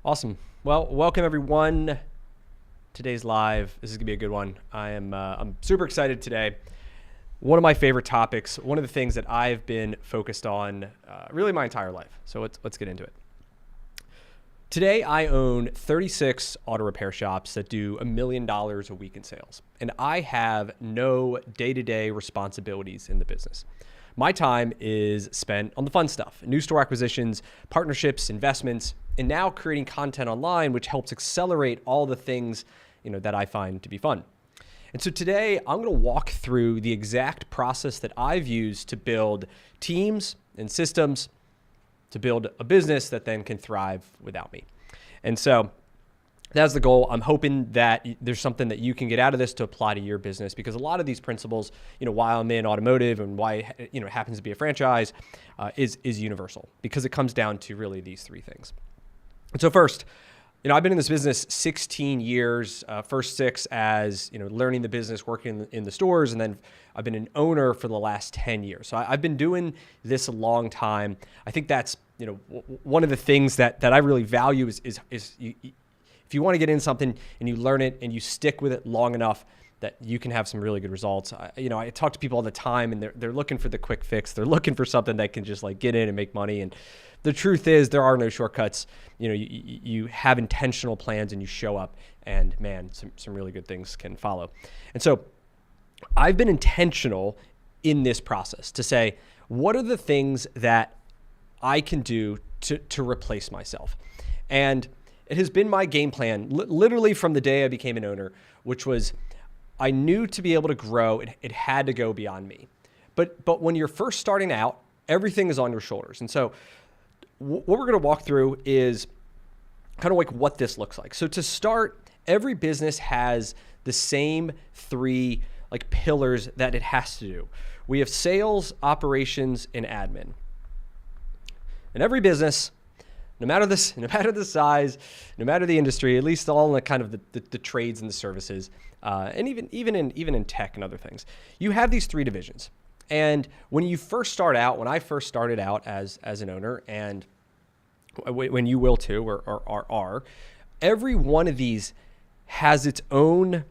Awesome. Well, welcome everyone. Today's live. This is gonna be a good one. I'm super excited today. One of my favorite topics. One of the things that I've been focused on really my entire life. So let's get into it. Today, I own 36 auto repair shops that do $1 million a week in sales, and I have no day-to-day responsibilities in the business. My time is spent on the fun stuff: new store acquisitions, partnerships, investments, and now creating content online, which helps accelerate all the things that I find to be fun. And so today, I'm going to walk through the exact process that I've used to build teams and systems to build a business that then can thrive without me. And so that's the goal. I'm hoping that there's something that you can get out of this to apply to your business, because a lot of these principles, while I'm in automotive and why it happens to be a franchise, is universal, because it comes down to really these three things. And so first, I've been in this business 16 years, first 6 as, learning the business, working in the stores, and then I've been an owner for the last 10 years. So I've been doing this a long time. I think that's, one of the things that I really value is if you want to get in something and you learn it and you stick with it long enough, that you can have some really good results. I talk to people all the time, and they're looking for the quick fix. They're looking for something that can just get in and make money. And the truth is, there are no shortcuts. You have intentional plans and you show up, and man, some really good things can follow. And so I've been intentional in this process to say, what are the things that I can do to replace myself? And it has been my game plan literally from the day I became an owner, which was I knew to be able to grow, it had to go beyond me. But when you're first starting out, everything is on your shoulders. And so what we're going to walk through is kind of what this looks like. So to start, every business has the same 3 pillars that it has to do. We have sales, operations, and admin. And every business, no matter the size, no matter the industry, at least all in the kind of the trades and the services, and even in tech and other things, you have these 3 divisions. And when you first start out, when I first started out as an owner, and when you will too, or are, every one of these has its own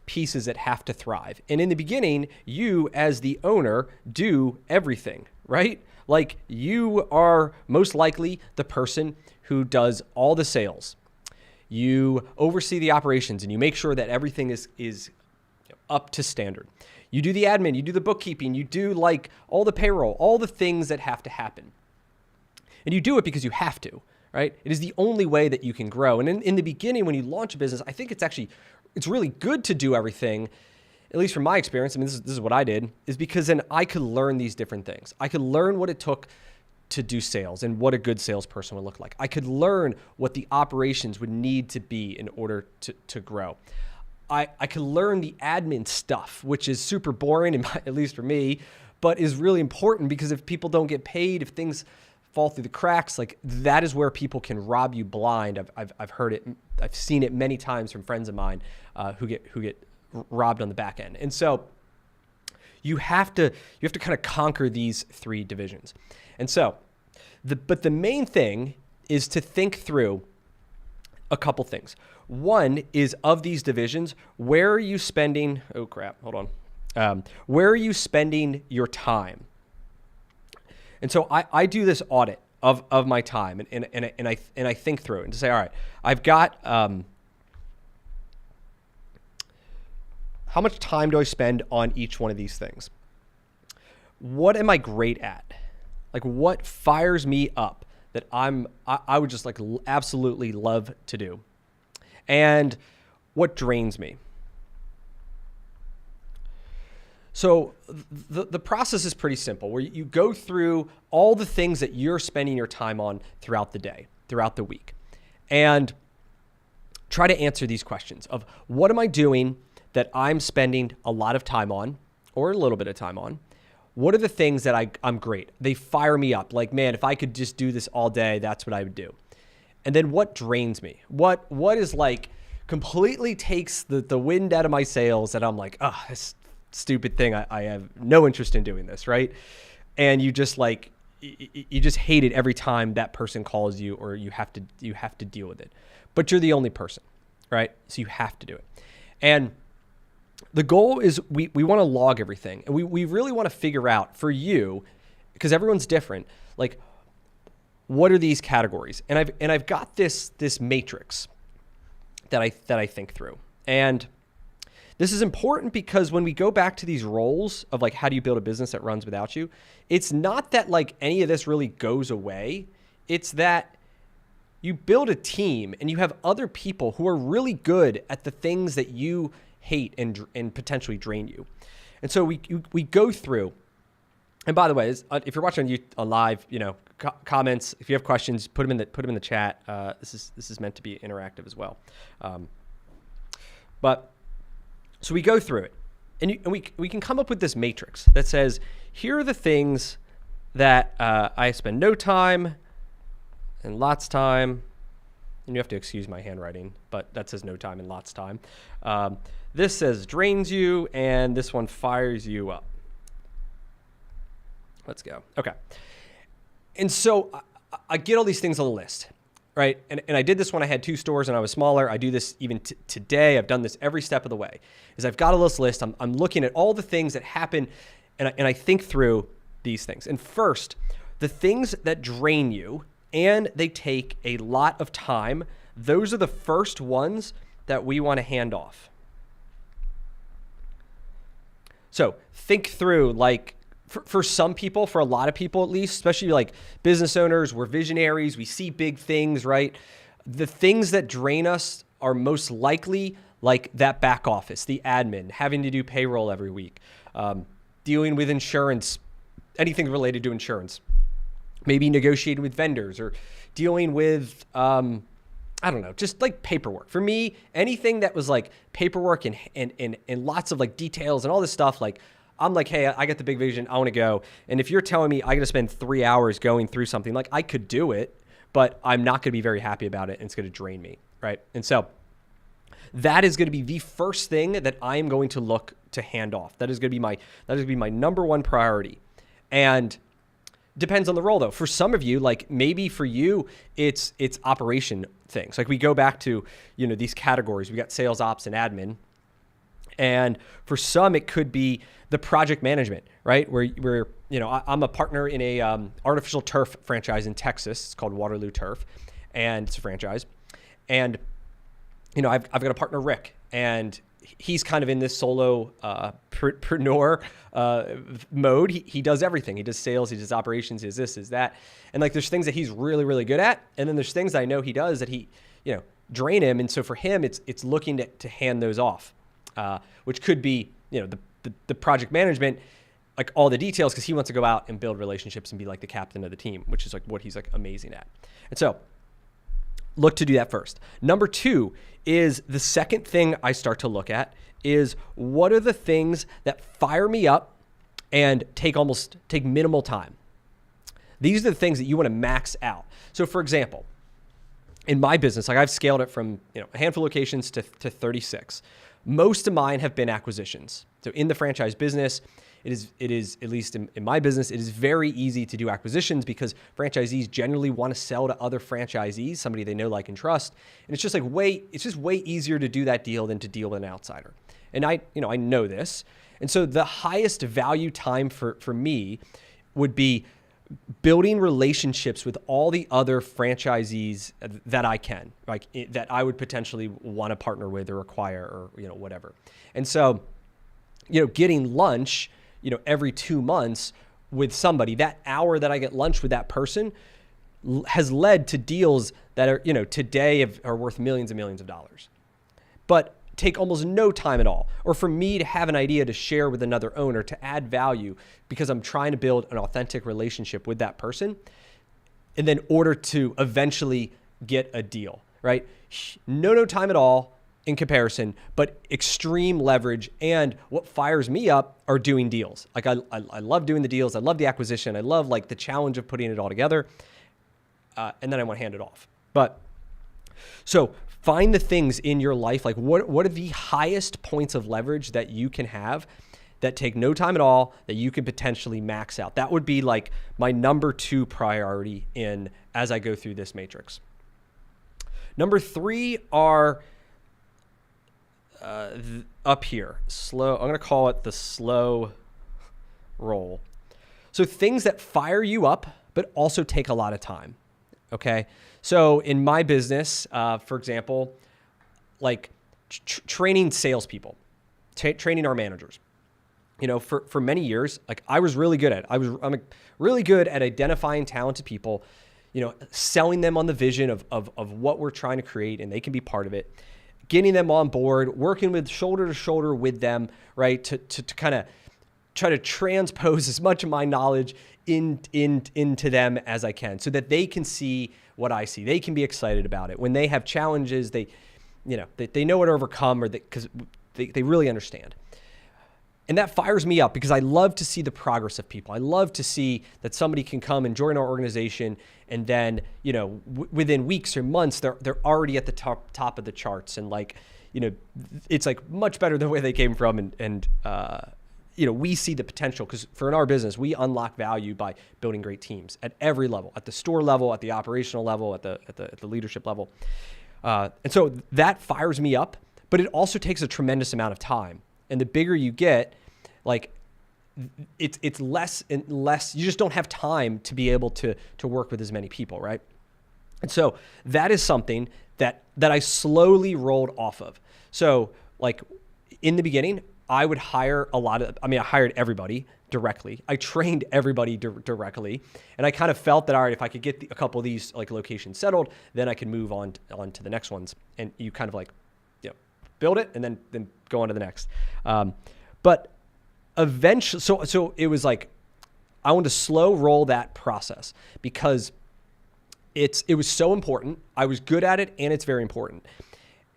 pieces that have to thrive. And in the beginning, you as the owner do everything, right? You are most likely the person who does all the sales. You oversee the operations and you make sure that everything is up to standard. You do the admin, you do the bookkeeping, you do all the payroll, all the things that have to happen. And you do it because you have to, right? It is the only way that you can grow. And in the beginning, when you launch a business, I think it's really good to do everything, at least from my experience. I mean, this is what I did, is because then I could learn these different things. I could learn what it took to do sales and what a good salesperson would look like. I could learn what the operations would need to be in order to grow. I could learn the admin stuff, which is super boring, at least for me, but is really important, because if people don't get paid, if things fall through the cracks, that is where people can rob you blind. I've heard it. I've seen it many times from friends of mine who get robbed on the back end. And so you have to kind of conquer these 3 divisions. And so but the main thing is to think through a couple things. One is, of these divisions, where are you spending? Oh crap! Hold on. Where are you spending your time? And so I do this audit of my time, and I think through it and to say, all right, I've got how much time do I spend on each one of these things? What am I great at? What fires me up that I would just absolutely love to do? And what drains me? So the process is pretty simple, where you go through all the things that you're spending your time on throughout the day, throughout the week, and try to answer these questions of, what am I doing that I'm spending a lot of time on, or a little bit of time on? What are the things that I'm great? They fire me up. Man, if I could just do this all day, that's what I would do. And then what drains me? What is completely takes the wind out of my sails, and I'm this stupid thing. I have no interest in doing this, right? And you just you just hate it every time that person calls you or you have to deal with it. But you're the only person, right? So you have to do it. And the goal is we want to log everything. And we really want to figure out for you, because everyone's different, like what are these categories? And I've got this matrix that I think through. And this is important because when we go back to these roles of like, how do you build a business that runs without you? It's not that like any of this really goes away. It's that you build a team and you have other people who are really good at the things that you hate and potentially drain you. And so we go through, and by the way, if you're watching on live, comments, if you have questions, put them in the chat. This is meant to be interactive as well. So we go through it, and we can come up with this matrix that says, here are the things that I spend no time and lots time, and you have to excuse my handwriting, but that says no time and lots time. This says drains you, and this one fires you up. Let's go. Okay. And so I get all these things on the list, right? And I did this when I had 2 stores and I was smaller. I do this even today. I've done this every step of the way. Is I've got a list. I'm looking at all the things that happen, and I think through these things. And first, the things that drain you and they take a lot of time, those are the first ones that we want to hand off. So think through, like, for some people, for a lot of people at least, especially like business owners, we're visionaries, we see big things, right? The things that drain us are most likely like that back office, the admin, having to do payroll every week, dealing with insurance, anything related to insurance, maybe negotiating with vendors or dealing with, I don't know, just like paperwork. For me, anything that was like paperwork and lots of like details and all this stuff, like I'm like, hey, I got the big vision. I want to go. And if you're telling me I got to spend 3 hours going through something, like I could do it, but I'm not going to be very happy about it. And it's going to drain me. Right. And so that is going to be the first thing that I am going to look to hand off. That is going to be my number one priority. And depends on the role though. For some of you, like maybe for you, it's operation things. Like we go back to, these categories. We got sales, ops, and admin. And for some, it could be the project management, right? Where I'm a partner in a artificial turf franchise in Texas. It's called Waterloo Turf, and it's a franchise. And I've got a partner, Rick, and he's kind of in this solo preneur mode. He does everything. He does sales, he does operations, he does this, is that. And like there's things that he's really, really good at. And then there's things that I know he does that he, drain him. And so for him, it's looking to hand those off, which could be, the project management, like all the details, because he wants to go out and build relationships and be like the captain of the team, which is like what he's like amazing at. And so look to do that first. Number 2 is the second thing I start to look at is what are the things that fire me up and take minimal time. These are the things that you want to max out. So for example, in my business, like I've scaled it from a handful of locations to 36. Most of mine have been acquisitions. So in the franchise business, it is at least in my business, it is very easy to do acquisitions because franchisees generally want to sell to other franchisees, somebody they know, like, and trust. And it's just way easier to do that deal than to deal with an outsider. And I know this. And so the highest value time for me would be building relationships with all the other franchisees that I can, like that I would potentially want to partner with or acquire or, whatever. And so, getting lunch, every 2 months with somebody, that hour that I get lunch with that person has led to deals that are, today are worth millions and millions of dollars, but take almost no time at all. Or for me to have an idea to share with another owner to add value because I'm trying to build an authentic relationship with that person and then order to eventually get a deal, right? No time at all in comparison, but extreme leverage. And what fires me up are doing deals. Like I love doing the deals. I love the acquisition. I love like the challenge of putting it all together. And then I want to hand it off. But so find the things in your life, like what are the highest points of leverage that you can have that take no time at all that you could potentially max out. That would be like my number 2 priority as I go through this matrix. Number 3 are up here. Slow. I'm going to call it the slow roll. So things that fire you up, but also take a lot of time. Okay. So in my business, for example, like training salespeople, training our managers, for many years, like I was really good at it. I'm really good at identifying talented people, selling them on the vision of what we're trying to create, and they can be part of it, getting them on board, working with shoulder to shoulder with them, right? To kind of try to transpose as much of my knowledge into them as I can, so that they can see what I see. They can be excited about it. When they have challenges, they know what to overcome, or because they really understand. And that fires me up because I love to see the progress of people. I love to see that somebody can come and join our organization, and then, within weeks or months, they're already at the top of the charts. And it's like much better than where they came from. And we see the potential, because in our business, we unlock value by building great teams at every level, at the store level, at the operational level, at the leadership level. And so that fires me up, but it also takes a tremendous amount of time. And the bigger you get, it's less and less. You just don't have time to be able to work with as many people, right? And so that is something that I slowly rolled off of. So in the beginning, I would hire I hired everybody directly. I trained everybody directly. And I kind of felt that, all right, if I could get a couple of these locations settled, then I could move on to the next ones. And you kind of build it and then go on to the next. But eventually, so it was I wanted to slow roll that process because it was so important. I was good at it, and it's very important.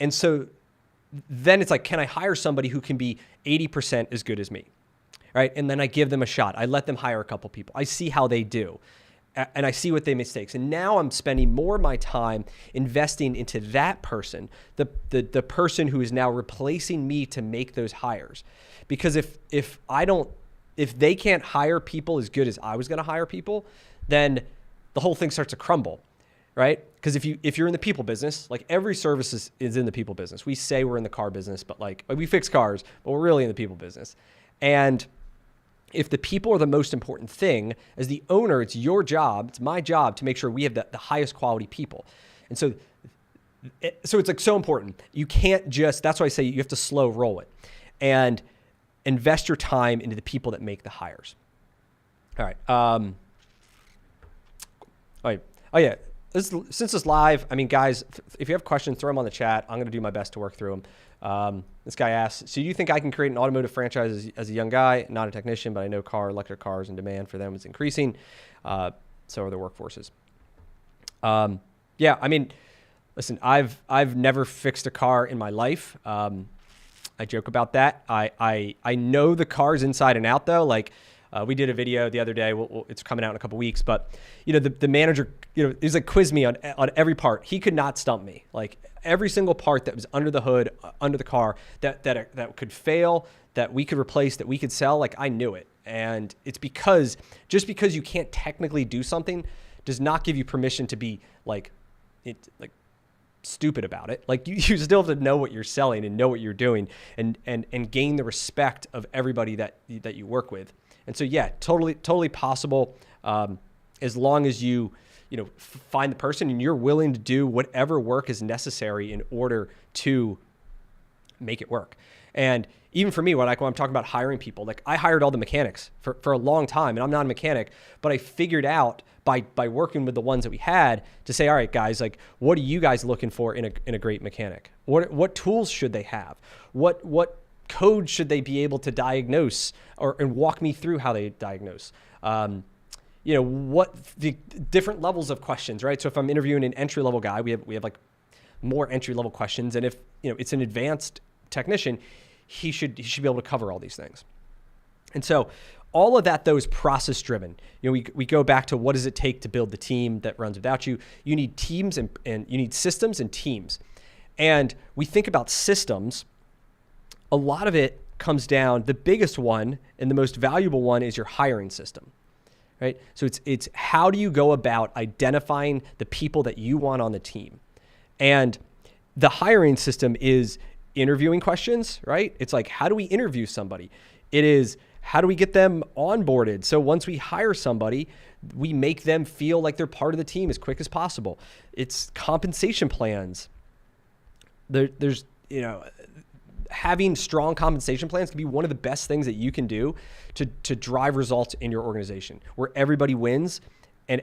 And so then it's can I hire somebody who can be 80% as good as me, right? And then I give them a shot. I let them hire a couple people. I see how they do, and I see what they mistakes. And now I'm spending more of my time investing into that person, the person who is now replacing me to make those hires. Because if they can't hire people as good as I was going to hire people, then the whole thing starts to crumble, right? Because if you're in the people business, every service is in the people business. We say we're in the car business, but we fix cars, but we're really in the people business. And if the people are the most important thing, as the owner, it's your job, it's my job to make sure we have the highest quality people. And so it's so important. You can't that's why I say you have to slow roll it and invest your time into the people that make the hires. All right. Oh yeah. Since it's live, guys, if you have questions, throw them on the chat. I'm going to do my best to work through them. This guy asks, so do you think I can create an automotive franchise as a young guy, not a technician, but I know electric cars and demand for them is increasing. So are the workforces. Listen, I've never fixed a car in my life. I joke about that. I know the cars inside and out though. We did a video the other day. It's coming out in a couple weeks, but the manager, is quiz me on every part. He could not stump me. Every single part that was under the hood, under the car that could fail, that we could replace, that we could sell. I knew it. And it's just because you can't technically do something does not give you permission to be stupid about it. You still have to know what you're selling and know what you're doing and gain the respect of everybody that you work with. And so, yeah, totally possible, as long as you find the person and you're willing to do whatever work is necessary in order to make it work. And even for me, when I'm talking about hiring people, I hired all the mechanics for a long time, and I'm not a mechanic, but I figured out by working with the ones that we had to say, all right, guys, what are you guys looking for in a great mechanic? What tools should they have? What code should they be able to diagnose and walk me through how they diagnose? What the different levels of questions, right? So if I'm interviewing an entry level guy, we have more entry level questions. And if it's an advanced technician, he should be able to cover all these things. And so all of that, though, is process driven. We go back to what does it take to build the team that runs without you. You need teams and you need systems and teams. And we think about systems. A lot of it comes down, the biggest one and the most valuable one is your hiring system, right? So it's how do you go about identifying the people that you want on the team? And the hiring system is interviewing questions, right? It's like, how do we interview somebody? It is, how do we get them onboarded? So once we hire somebody, we make them feel like they're part of the team as quick as possible. It's compensation plans. There's, having strong compensation plans can be one of the best things that you can do to drive results in your organization where everybody wins and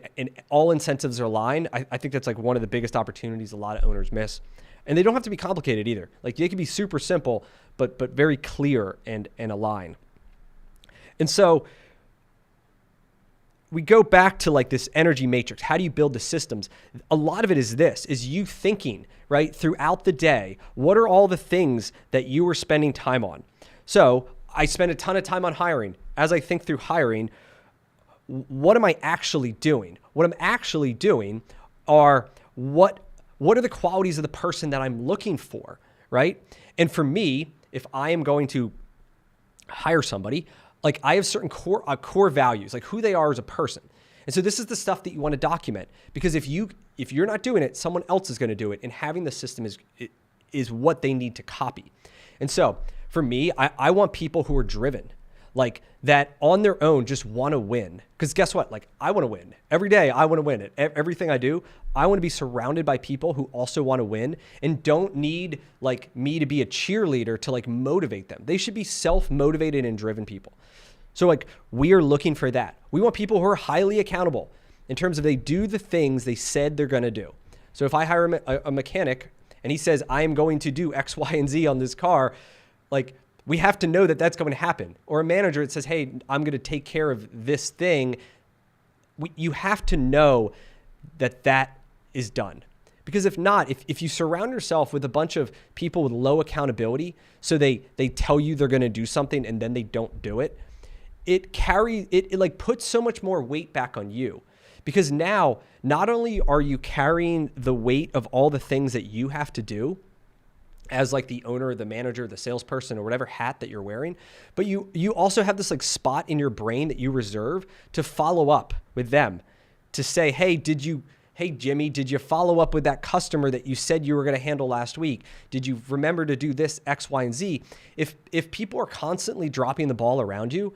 all incentives are aligned. I think that's like one of the biggest opportunities a lot of owners miss. And they don't have to be complicated either. Like they can be super simple, but very clear and aligned. And so we go back to like this energy matrix. How do you build the systems? A lot of it is you thinking, right, throughout the day, what are all the things that you were spending time on? So I spend a ton of time on hiring. As I think through hiring, what am I actually doing? What I'm actually doing are what are the qualities of the person that I'm looking for, right? And for me, if I am going to hire somebody, like I have certain core values, like who they are as a person. And so this is the stuff that you want to document, because if you're not doing it, someone else is going to do it, and having the system is what they need to copy. And so for me, I want people who are driven, like that on their own just want to win. Because guess what? Like I want to win every day. I want to win it. Everything I do, I want to be surrounded by people who also want to win and don't need like me to be a cheerleader to like motivate them. They should be self-motivated and driven people. So like we are looking for that. We want people who are highly accountable in terms of they do the things they said they're going to do. So if I hire a mechanic and he says, I am going to do X, Y, and Z on this car, like we have to know that that's going to happen. Or a manager that says, hey, I'm going to take care of this thing. You have to know that is done. Because if not, if you surround yourself with a bunch of people with low accountability, so they tell you they're going to do something and then they don't do it, it like puts so much more weight back on you. Because now, not only are you carrying the weight of all the things that you have to do as like the owner, the manager, the salesperson, or whatever hat that you're wearing, but you also have this like spot in your brain that you reserve to follow up with them, to say, hey, Jimmy, did you follow up with that customer that you said you were going to handle last week? Did you remember to do this X, Y, and Z? If people are constantly dropping the ball around you,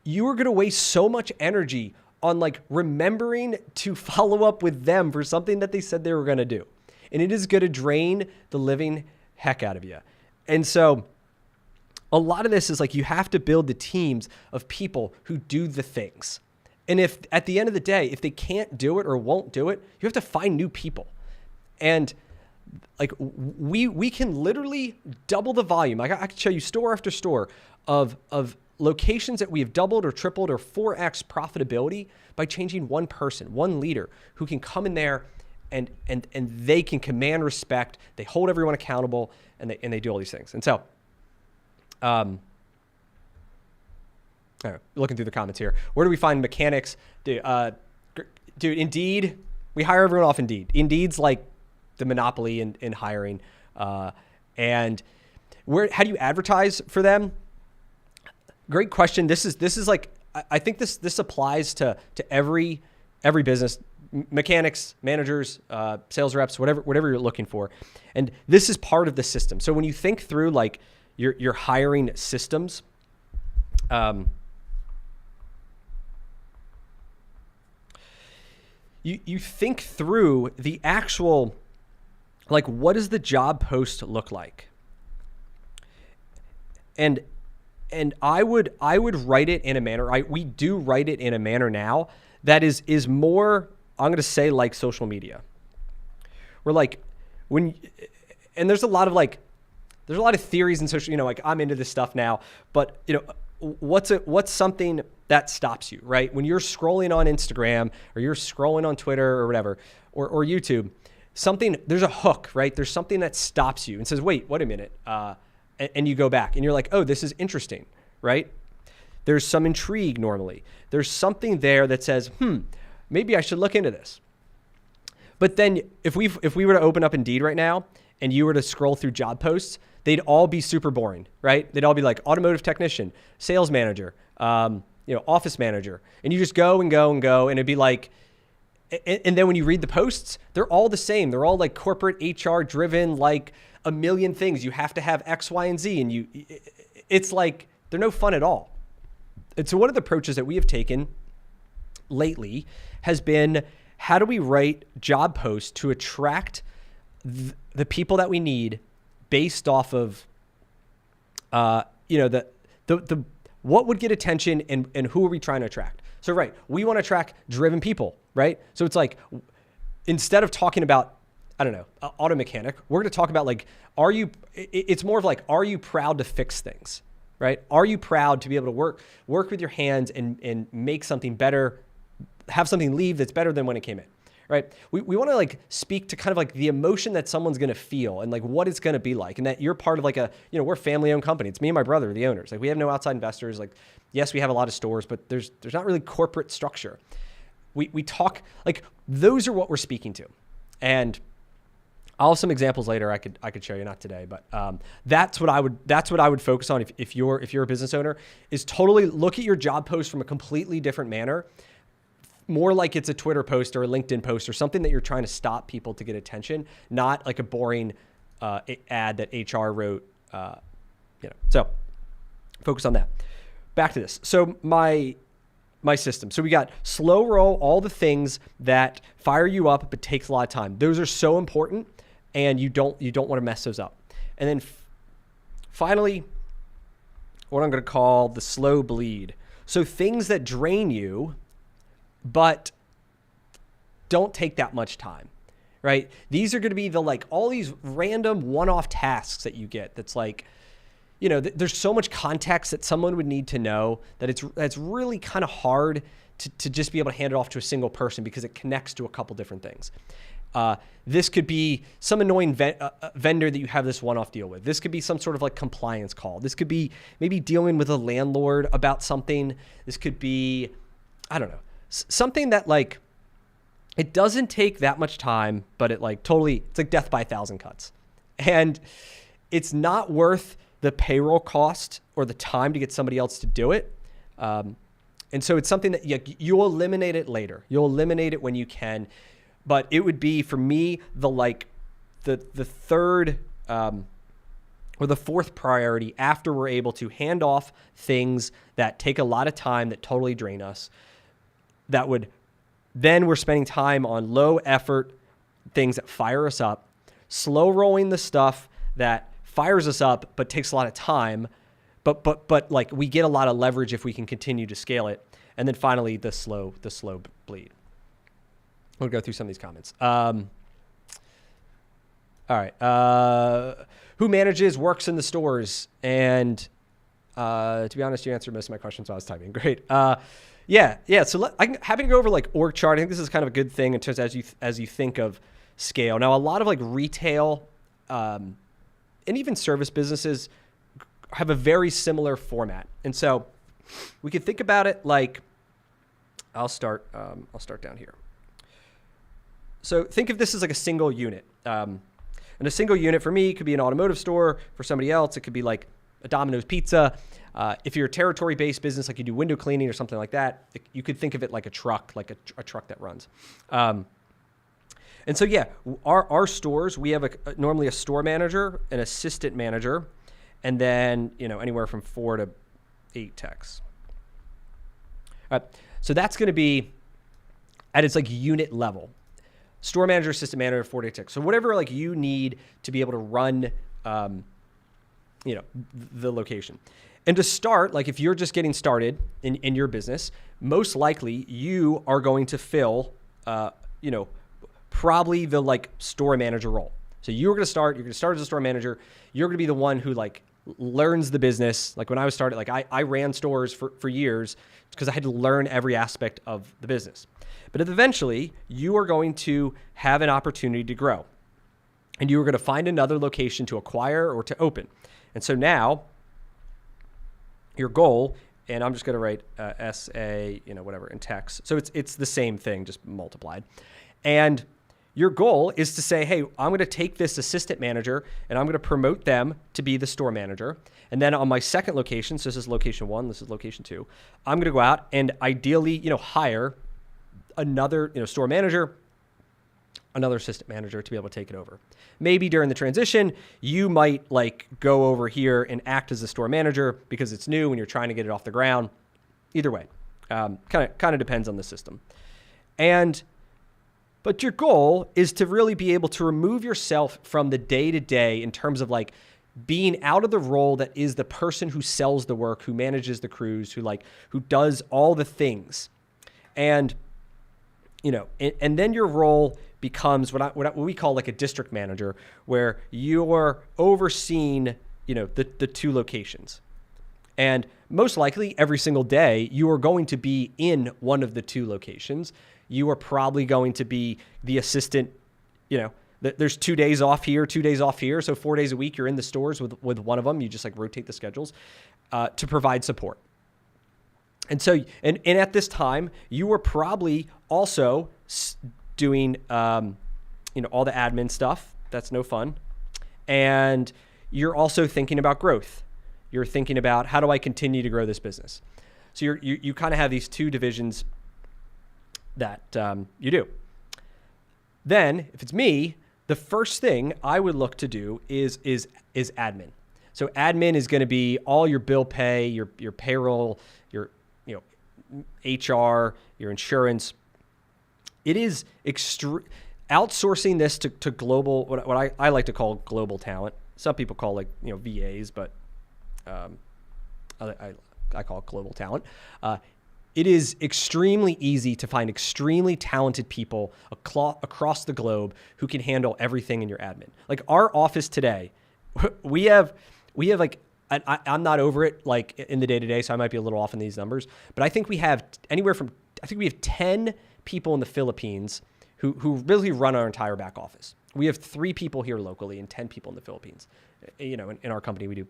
you are going to waste so much energy on like remembering to follow up with them for something that they said they were going to do. And it is going to drain the living heck out of you. And so a lot of this is like you have to build the teams of people who do the things. And if at the end of the day, if they can't do it or won't do it, you have to find new people. And like we can literally double the volume. I can show you store after store of locations that we have doubled or tripled or 4x profitability by changing one person, one leader who can come in there and they can command respect. They hold everyone accountable and they do all these things. And so, looking through the comments here, where do we find mechanics? Dude, Indeed, we hire everyone off Indeed. Indeed's like the monopoly in hiring. And how do you advertise for them? Great question. This is like, I think this applies to every business, mechanics, managers, sales reps, whatever you're looking for. And this is part of the system. So when you think through like your hiring systems, you think through the actual, like, what does the job post look like? And I would write it in a manner, we do write it in a manner now that is more, I'm going to say, like social media. We're like, and there's a lot of theories in social, like I'm into this stuff now, but what's something that stops you, right? When you're scrolling on Instagram or you're scrolling on Twitter or whatever, or YouTube, there's a hook, right? There's something that stops you and says, wait a minute. And you go back and you're like, oh, this is interesting, right? There's some intrigue normally. There's something there that says, maybe I should look into this. But then if we were to open up Indeed right now and you were to scroll through job posts, they'd all be super boring, right? They'd all be like automotive technician, sales manager, office manager. And you just go and go and go. And it'd be like, and then when you read the posts, they're all the same. They're all like corporate HR driven, like a million things. You have to have X, Y, and Z. And it's like, they're no fun at all. And so one of the approaches that we have taken lately has been, how do we write job posts to attract the people that we need based off of, what would get attention and who are we trying to attract? So, right, we want to attract driven people, right? So it's like, instead of talking about, I don't know, auto mechanic, we're going to talk about like, it's more of like, are you proud to fix things, right? Are you proud to be able to work with your hands and make something better, have something leave that's better than when it came in, right? We want to like speak to kind of like the emotion that someone's going to feel and like what it's going to be like. And that you're part of like we're a family owned company. It's me and my brother, the owners. Like we have no outside investors. Like, yes, we have a lot of stores, but there's not really corporate structure. We talk like, those are what we're speaking to. And I'll have some examples later I could show you, not today, but that's what I would focus on if you're a business owner, is totally look at your job post from a completely different manner. More like it's a Twitter post or a LinkedIn post or something that you're trying to stop people to get attention, not like a boring ad that HR wrote. So focus on that. Back to this. So my system. So we got slow roll, all the things that fire you up but takes a lot of time. Those are so important, and you don't want to mess those up. And then finally, what I'm going to call the slow bleed. So things that drain you but don't take that much time, right? These are going to be all these random one-off tasks that you get. That's like, there's so much context that someone would need to know that it's really kind of hard to just be able to hand it off to a single person because it connects to a couple different things. This could be some annoying vendor that you have this one-off deal with. This could be some sort of like compliance call. This could be maybe dealing with a landlord about something. This could be, I don't know, something that like, it doesn't take that much time, but it's like death by 1,000 cuts. And it's not worth the payroll cost or the time to get somebody else to do it. And so it's something that you'll eliminate it later. You'll eliminate it when you can. But it would be, for me, the third or the fourth priority after we're able to hand off things that take a lot of time, that totally drain us. Then we're spending time on low effort things that fire us up, slow rolling the stuff that fires us up but takes a lot of time, but like we get a lot of leverage if we can continue to scale it. And then finally, the slow bleed. We'll go through some of these comments. All right. Who manages, works in the stores? And to be honest, you answered most of my questions while I was typing. Great. Yeah. So I'm happy to go over like org chart. I think this is kind of a good thing in terms as you think of scale. Now, a lot of like retail and even service businesses have a very similar format. And so we could think about it like, I'll start down here. So think of this as like a single unit. And a single unit for me could be an automotive store. For somebody else, it could be like a Domino's Pizza. If you're a territory-based business, like you do window cleaning or something like that, you could think of it like a truck, like a truck that runs. And so, yeah, our stores, we have normally a store manager, an assistant manager, and then, anywhere from 4 to 8 techs. All right, so that's going to be at its like unit level. Store manager, assistant manager, 4 to 8 techs. So whatever like you need to be able to run, the location. And to start, like if you're just getting started in your business, most likely you are going to fill, probably the like store manager role. So you're going to start as a store manager. You're going to be the one who like learns the business. Like when I was started, like I ran stores for years because I had to learn every aspect of the business. But eventually you are going to have an opportunity to grow, and you are going to find another location to acquire or to open. And so now your goal, and I'm just going to write SA, whatever in text. So it's the same thing, just multiplied. And your goal is to say, hey, I'm going to take this assistant manager and I'm going to promote them to be the store manager. And then on my second location, so this is location 1, this is location 2, I'm going to go out and ideally, hire another, store manager, another assistant manager to be able to take it over. Maybe during the transition, you might go over here and act as the store manager because it's new and you're trying to get it off the ground. Either way, kind of depends on the system. But your goal is to really be able to remove yourself from the day-to-day in terms of being out of the role that is the person who sells the work, who manages the crews, who does all the things. And, and then your role becomes what we call a district manager, where you're overseeing, the 2 locations. And most likely every single day you are going to be in one of the 2 locations. You are probably going to be the assistant, there's 2 days off here, 2 days off here. So 4 days a week you're in the stores with one of them. You just rotate the schedules to provide support. And so, and at this time you were probably also doing, all the admin stuff. That's no fun. And you're also thinking about growth. You're thinking about, how do I continue to grow this business? So you kind of have these 2 divisions that you do. Then, if it's me, the first thing I would look to do is admin. So admin is going to be all your bill pay, your payroll, your HR, your insurance. It is outsourcing this to global, what I like to call global talent. Some people call VAs, but I call it global talent. It is extremely easy to find extremely talented people across the globe who can handle everything in your admin. Our office today, we have I'm not over it in the day-to-day, so I might be a little off in these numbers, but I think we have I think we have 10 people in the Philippines who really run our entire back office. We have 3 people here locally and 10 people in the Philippines. In our company, we do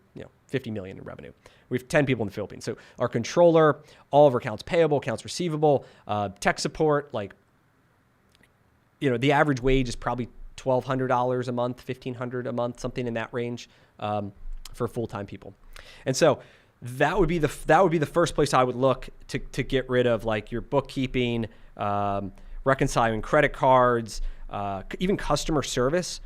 50 million in revenue. We have 10 people in the Philippines. So our controller, all of our accounts payable, accounts receivable, tech support, the average wage is probably $1,200 a month, $1,500 a month, something in that range for full-time people. And so that would be the first place I would look to get rid of your bookkeeping, reconciling credit cards, even customer service.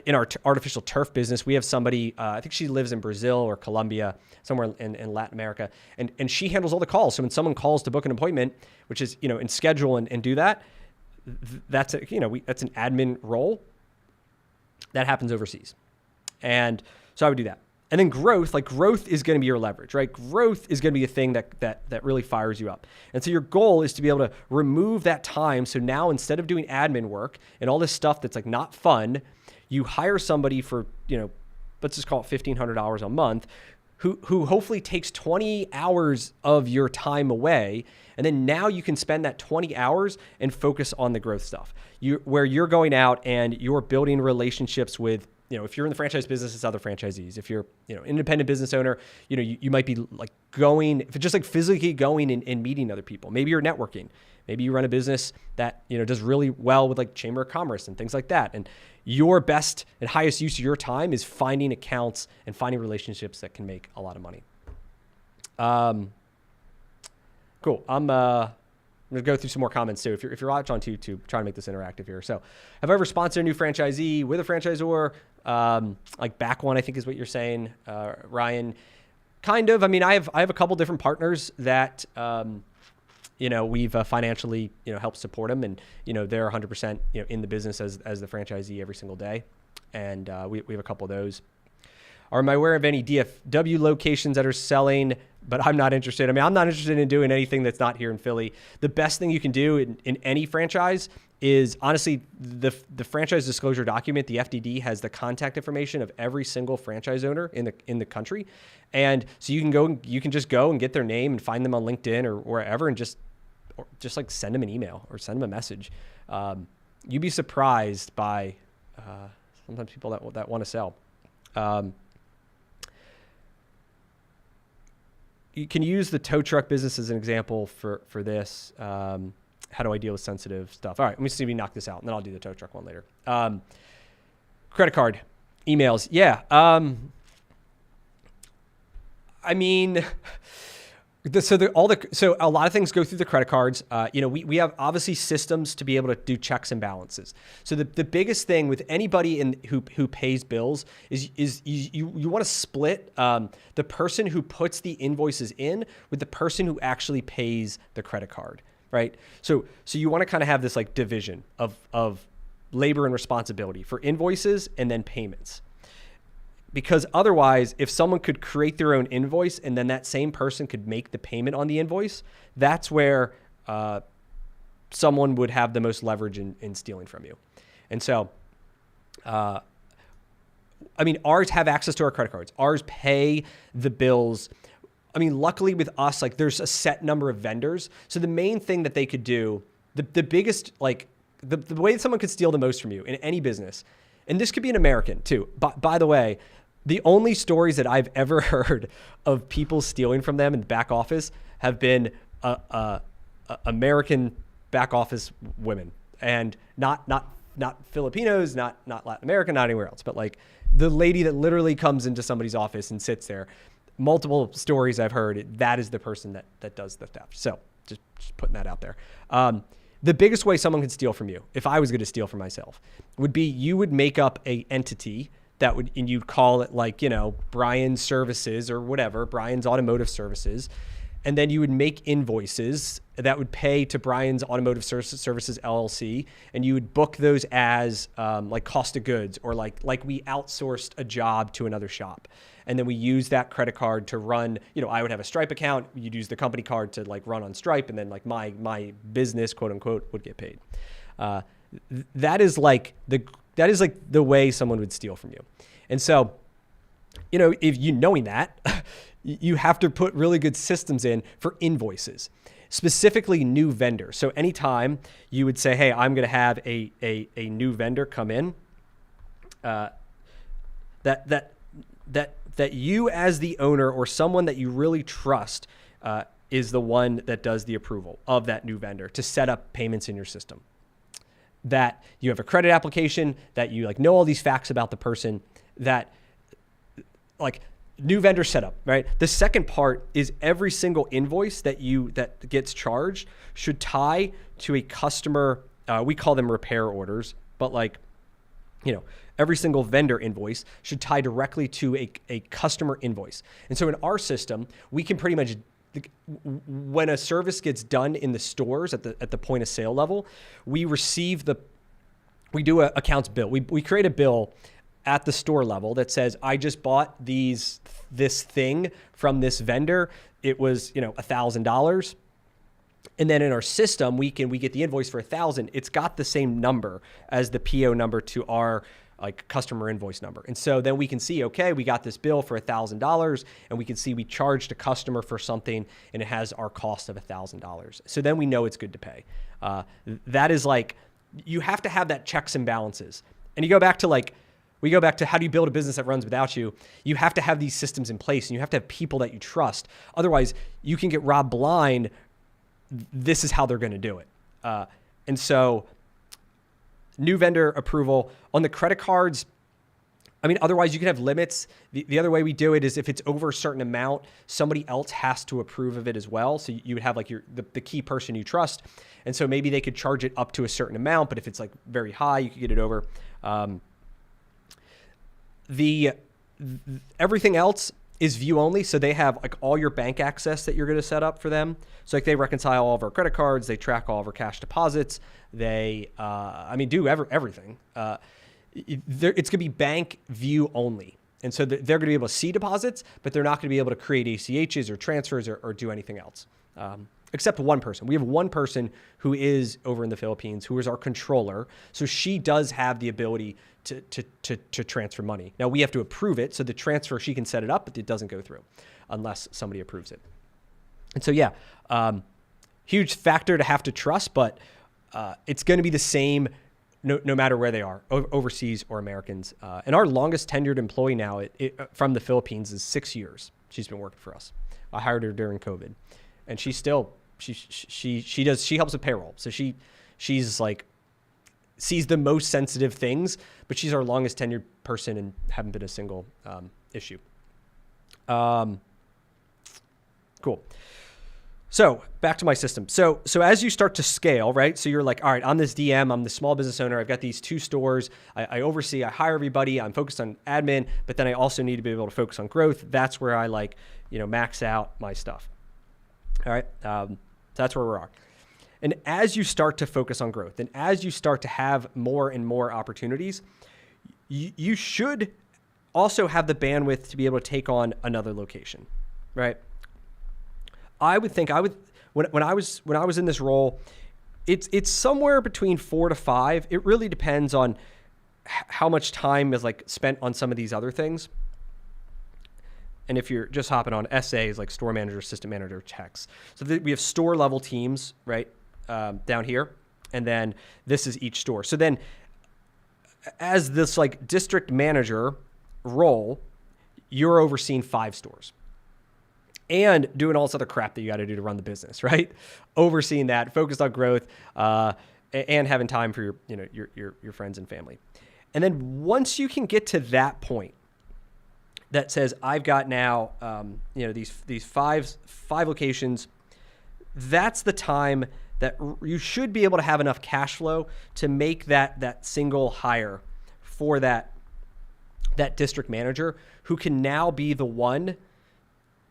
In our artificial turf business, we have somebody, I think she lives in Brazil or Colombia, somewhere in Latin America, and she handles all the calls. So when someone calls to book an appointment, which is, in schedule and do that, that's an admin role that happens overseas. And so I would do that. And then growth is going to be your leverage, right? Growth is going to be the thing that really fires you up. And so your goal is to be able to remove that time. So now instead of doing admin work and all this stuff that's not fun, you hire somebody for, let's just call it $1,500 a month, who hopefully takes 20 hours of your time away. And then now you can spend that 20 hours and focus on the growth stuff. Where you're going out and you're building relationships with, if you're in the franchise business, it's other franchisees. If you're, independent business owner, you might be going, if it's just physically going and meeting other people. Maybe you're networking. Maybe you run a business that, does really well with Chamber of Commerce and things like that. And your best and highest use of your time is finding accounts and finding relationships that can make a lot of money. Cool. I'm going to go through some more comments too. If you're watching on YouTube, trying to make this interactive here. So have I ever sponsored a new franchisee with a franchisor? Back one, I think is what you're saying, Ryan. Kind of. I mean, I have a couple different partners that, we've financially, helped support them, and they're 100%, in the business as the franchisee every single day, and we have a couple of those. Am I aware of any DFW locations that are selling, but I'm not interested? I mean, I'm not interested in doing anything that's not here in Philly. The best thing you can do in any franchise is, honestly, the franchise disclosure document. The FDD has the contact information of every single franchise owner in the country, and so you can just go and get their name and find them on LinkedIn or wherever, and just send them an email or send them a message. You'd be surprised by sometimes people that want to sell. You can use the tow truck business as an example for this. How do I deal with sensitive stuff? All right, let me see if we knock this out, and then I'll do the tow truck one later. Credit card, emails. Yeah. I mean, so a lot of things go through the credit cards. We have obviously systems to be able to do checks and balances. So the biggest thing with anybody who pays bills is you want to split the person who puts the invoices in with the person who actually pays the credit card, right? So you want to kind of have this like division of labor and responsibility for invoices and then payments. Because otherwise, if someone could create their own invoice and then that same person could make the payment on the invoice, that's where someone would have the most leverage in stealing from you. And so, ours have access to our credit cards. Ours pay the bills. Luckily with us, like there's a set number of vendors. So the main thing that they could do, the biggest, like the way that someone could steal the most from you in any business, and this could be an American too. By the way, the only stories that I've ever heard of people stealing from them in the back office have been American back office women, and not Filipinos, not Latin American, not anywhere else, but like the lady that literally comes into somebody's office and sits there. Multiple stories I've heard, that is the person that does the theft. So just putting that out there. The biggest way someone could steal from you, if I was going to steal from myself, would be you would make up a entity and you'd call it like, Brian's Services or whatever, Brian's Automotive Services. And then you would make invoices that would pay to Brian's Automotive Services LLC. And you would book those as like cost of goods, or like we outsourced a job to another shop. And then we use that credit card to run, I would have a Stripe account. You'd use the company card to like run on Stripe. And then like my business, quote unquote, would get paid. That is like the way someone would steal from you. And so, if you knowing that, you have to put really good systems in for invoices, specifically new vendors. So anytime you would say, hey, I'm going to have a new vendor come in, that you as the owner or someone that you really trust is the one that does the approval of that new vendor to set up payments in your system. That you have a credit application, that you like know all these facts about the person, that like new vendor setup, right? The second part is every single invoice that gets charged should tie to a customer. We call them repair orders, but like, every single vendor invoice should tie directly to a customer invoice. And so in our system, we can pretty much, when a service gets done in the stores at the point of sale level, we do a accounts bill. We create a bill at the store level that says, I just bought this thing from this vendor. It was, $1,000. And then in our system, we get the invoice for $1,000. It's got the same number as the PO number to our like customer invoice number. And so then we can see, okay, we got this bill for $1,000, and we can see we charged a customer for something and it has our cost of $1,000. So then we know it's good to pay. That is like, you have to have that checks and balances. And we go back to how do you build a business that runs without you? You have to have these systems in place, and you have to have people that you trust. Otherwise, you can get robbed blind. This is how they're going to do it. And so new vendor approval on the credit cards. Otherwise you can have limits. The other way we do it is if it's over a certain amount, somebody else has to approve of it as well. So you would have like the key person you trust. And so maybe they could charge it up to a certain amount, but if it's like very high, you could get it over. Everything else is view only. So they have like all your bank access that you're going to set up for them. So like they reconcile all of our credit cards, they track all of our cash deposits. They, do everything. It's going to be bank view only. And so they're going to be able to see deposits, but they're not going to be able to create ACHs or transfers or do anything else. Except one person. We have one person who is over in the Philippines, who is our controller. So she does have the ability to transfer money. Now we have to approve it. So the transfer, she can set it up, but it doesn't go through unless somebody approves it. And so, huge factor to have to trust, but it's going to be the same no matter where they are, overseas or Americans. And our longest tenured employee now from the Philippines is 6 years. She's been working for us. I hired her during COVID, and she's still she helps with payroll. So she's like sees the most sensitive things, but she's our longest tenured person and haven't been a single issue. Cool. So back to my system. So as you start to scale, right? So you're like, all right, I'm this DM, I'm the small business owner. I've got these 2 stores. I oversee, I hire everybody. I'm focused on admin, but then I also need to be able to focus on growth. That's where I max out my stuff. All right. That's where we are. And as you start to focus on growth and as you start to have more and more opportunities, you should also have the bandwidth to be able to take on another location, right? I would think when I was in this role, it's somewhere between 4 to 5. It really depends on how much time is like spent on some of these other things. And if you're just hopping on, SAs like store manager, assistant manager, techs. So we have store level teams, right, down here, and then this is each store. So then, as this like district manager role, you're overseeing 5 stores. And doing all this other crap that you got to do to run the business, right? Overseeing that, focused on growth, and having time for your friends and family. And then once you can get to that point, that says I've got now these five locations, that's the time that you should be able to have enough cash flow to make that single hire for that district manager, who can now be the one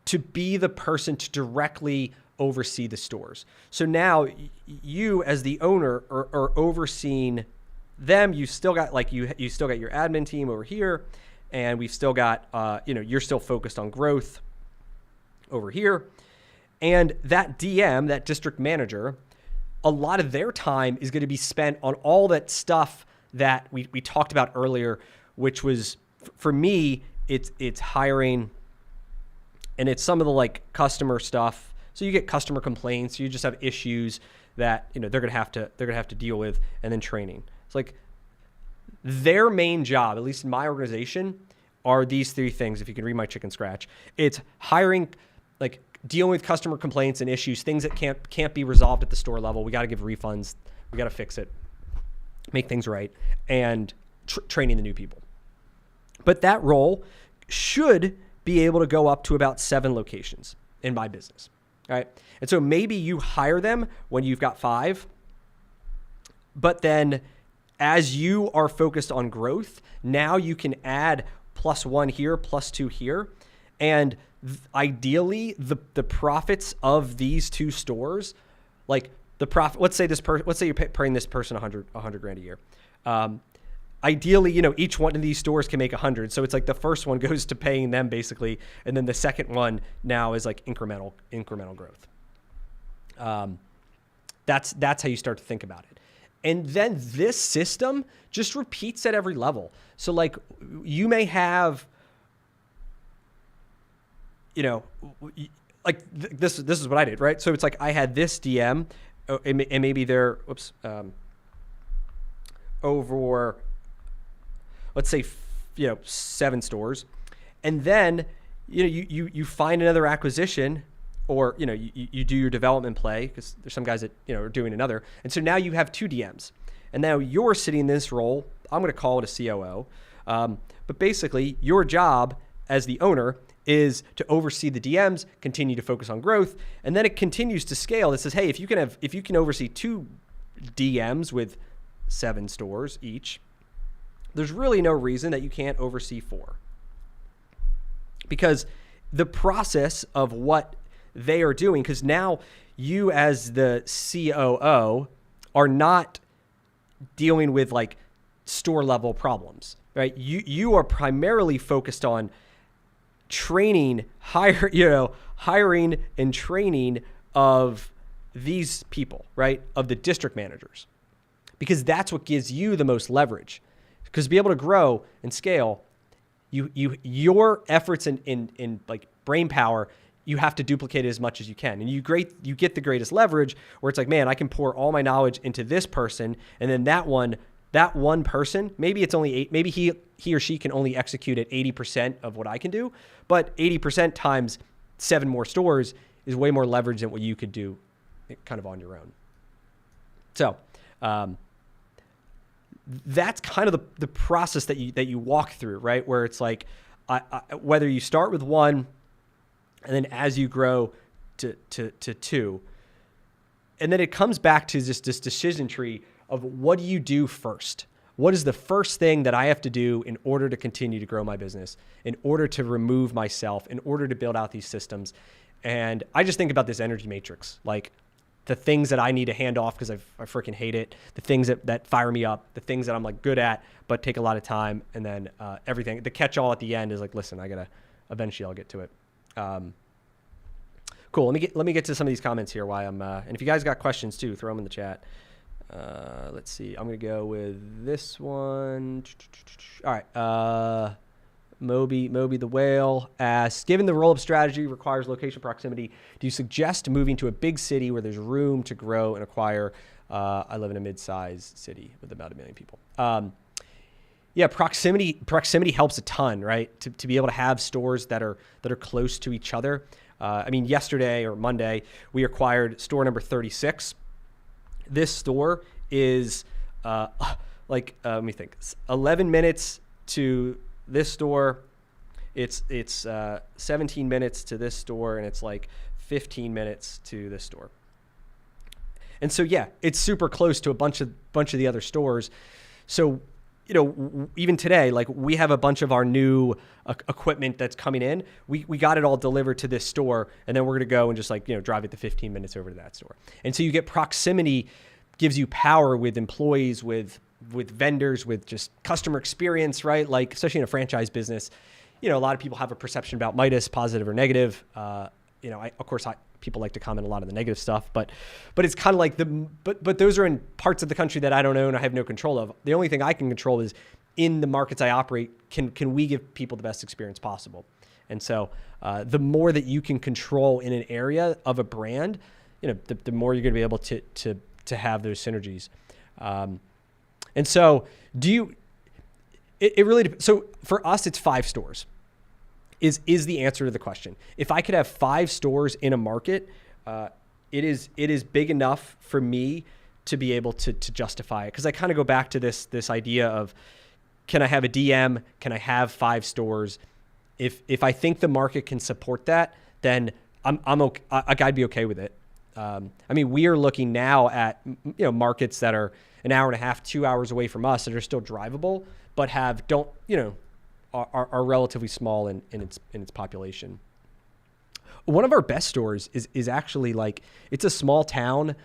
to be the person to directly oversee the stores. So now you as the owner are overseeing them. You still got you still got your admin team over here, and we've still got you're still focused on growth over here. And that DM, that district manager, a lot of their time is going to be spent on all that stuff that we talked about earlier, which was, for me, it's hiring, and it's some of the like customer stuff. So you get customer complaints, you just have issues that they're gonna have to deal with, and then training. It's like their main job, at least in my organization, are these 3 things. If you can read my chicken scratch, it's hiring, like dealing with customer complaints and issues, things that can't be resolved at the store level. We got to give refunds, we got to fix it, make things right, and training the new people. But that role should be able to go up to about 7 locations in my business. All right. And so maybe you hire them when you've got 5, but then as you are focused on growth, now you can add +1 here, +2 here. And ideally the profits of these 2 stores, like the profit, let's say you're paying this person $100 grand a year. Ideally, each one of these stores can make 100. So it's like the first one goes to paying them basically. And then the second one now is like incremental growth. That's how you start to think about it. And then this system just repeats at every level. So like you may have, this is what I did, right? So it's like I had this DM and maybe they're, over, let's say, 7 stores. And then, you find another acquisition, or, you do your development play, because there's some guys that, are doing another. And so now you have 2 DMs. And now you're sitting in this role. I'm going to call it a COO. But basically, your job as the owner is to oversee the DMs, continue to focus on growth, and then it continues to scale. It says, hey, if you can oversee 2 DMs with 7 stores each, there's really no reason that you can't oversee 4. Because the process of what they are doing, because now you as the COO are not dealing with like store level problems, right? You are primarily focused on hiring and training of these people, right? Of the district managers, because that's what gives you the most leverage. Because to be able to grow and scale, your efforts in like brain power, you have to duplicate it as much as you can. And you get the greatest leverage where it's like, man, I can pour all my knowledge into this person, and then that one person, maybe it's only 8, maybe he or she can only execute at 80% of what I can do, but 80% times 7 more stores is way more leverage than what you could do kind of on your own. So that's kind of the process that you walk through, right? Where it's like, whether you start with one and then as you grow to two, and then it comes back to this decision tree of what do you do first? What is the first thing that I have to do in order to continue to grow my business, in order to remove myself, in order to build out these systems? And I just think about this energy matrix, like the things that I need to hand off because I freaking hate it, the things that fire me up, the things that I'm like good at but take a lot of time, and then everything. The catch-all at the end is like, listen, eventually I'll get to it. Cool. Let me get to some of these comments here. And if you guys got questions too, throw them in the chat. Let's see. I'm going to go with this one. All right. Moby the Whale asks, given the roll-up strategy requires location proximity, do you suggest moving to a big city where there's room to grow and acquire? I live in a mid-sized city with about 1 million people. Yeah, proximity helps a ton, right? To be able to have stores that are close to each other. I mean, yesterday or Monday, we acquired store number 36. This store is let me think, 11 minutes to this store. It's 17 minutes to this store, and it's like 15 minutes to this store. And so, yeah, it's super close to a bunch of the other stores. So, even today, like we have a bunch of our new equipment that's coming in. We got it all delivered to this store, and then we're going to go and just drive it the 15 minutes over to that store. And so you get proximity, gives you power with employees, with vendors, with just customer experience, right? Like, especially in a franchise business, a lot of people have a perception about Midas, positive or negative. People like to comment a lot on the negative stuff, but it's kind of like but those are in parts of the country that I don't own, I have no control of. The only thing I can control is in the markets I operate, can we give people the best experience possible? And so the more that you can control in an area of a brand, the more you're going to be able to have those synergies. And so so for us, it's 5 stores. Is the answer to the question. If I could have 5 stores in a market, it is big enough for me to be able to justify it. Because I kind of go back to this idea of, can I have a DM? Can I have 5 stores? If I think the market can support that, then I'm okay. I'd be okay with it. I mean, we are looking now at markets that are an hour and a half, 2 hours away from us that are still drivable, but are relatively small in its population. One of our best stores is actually it's a small town.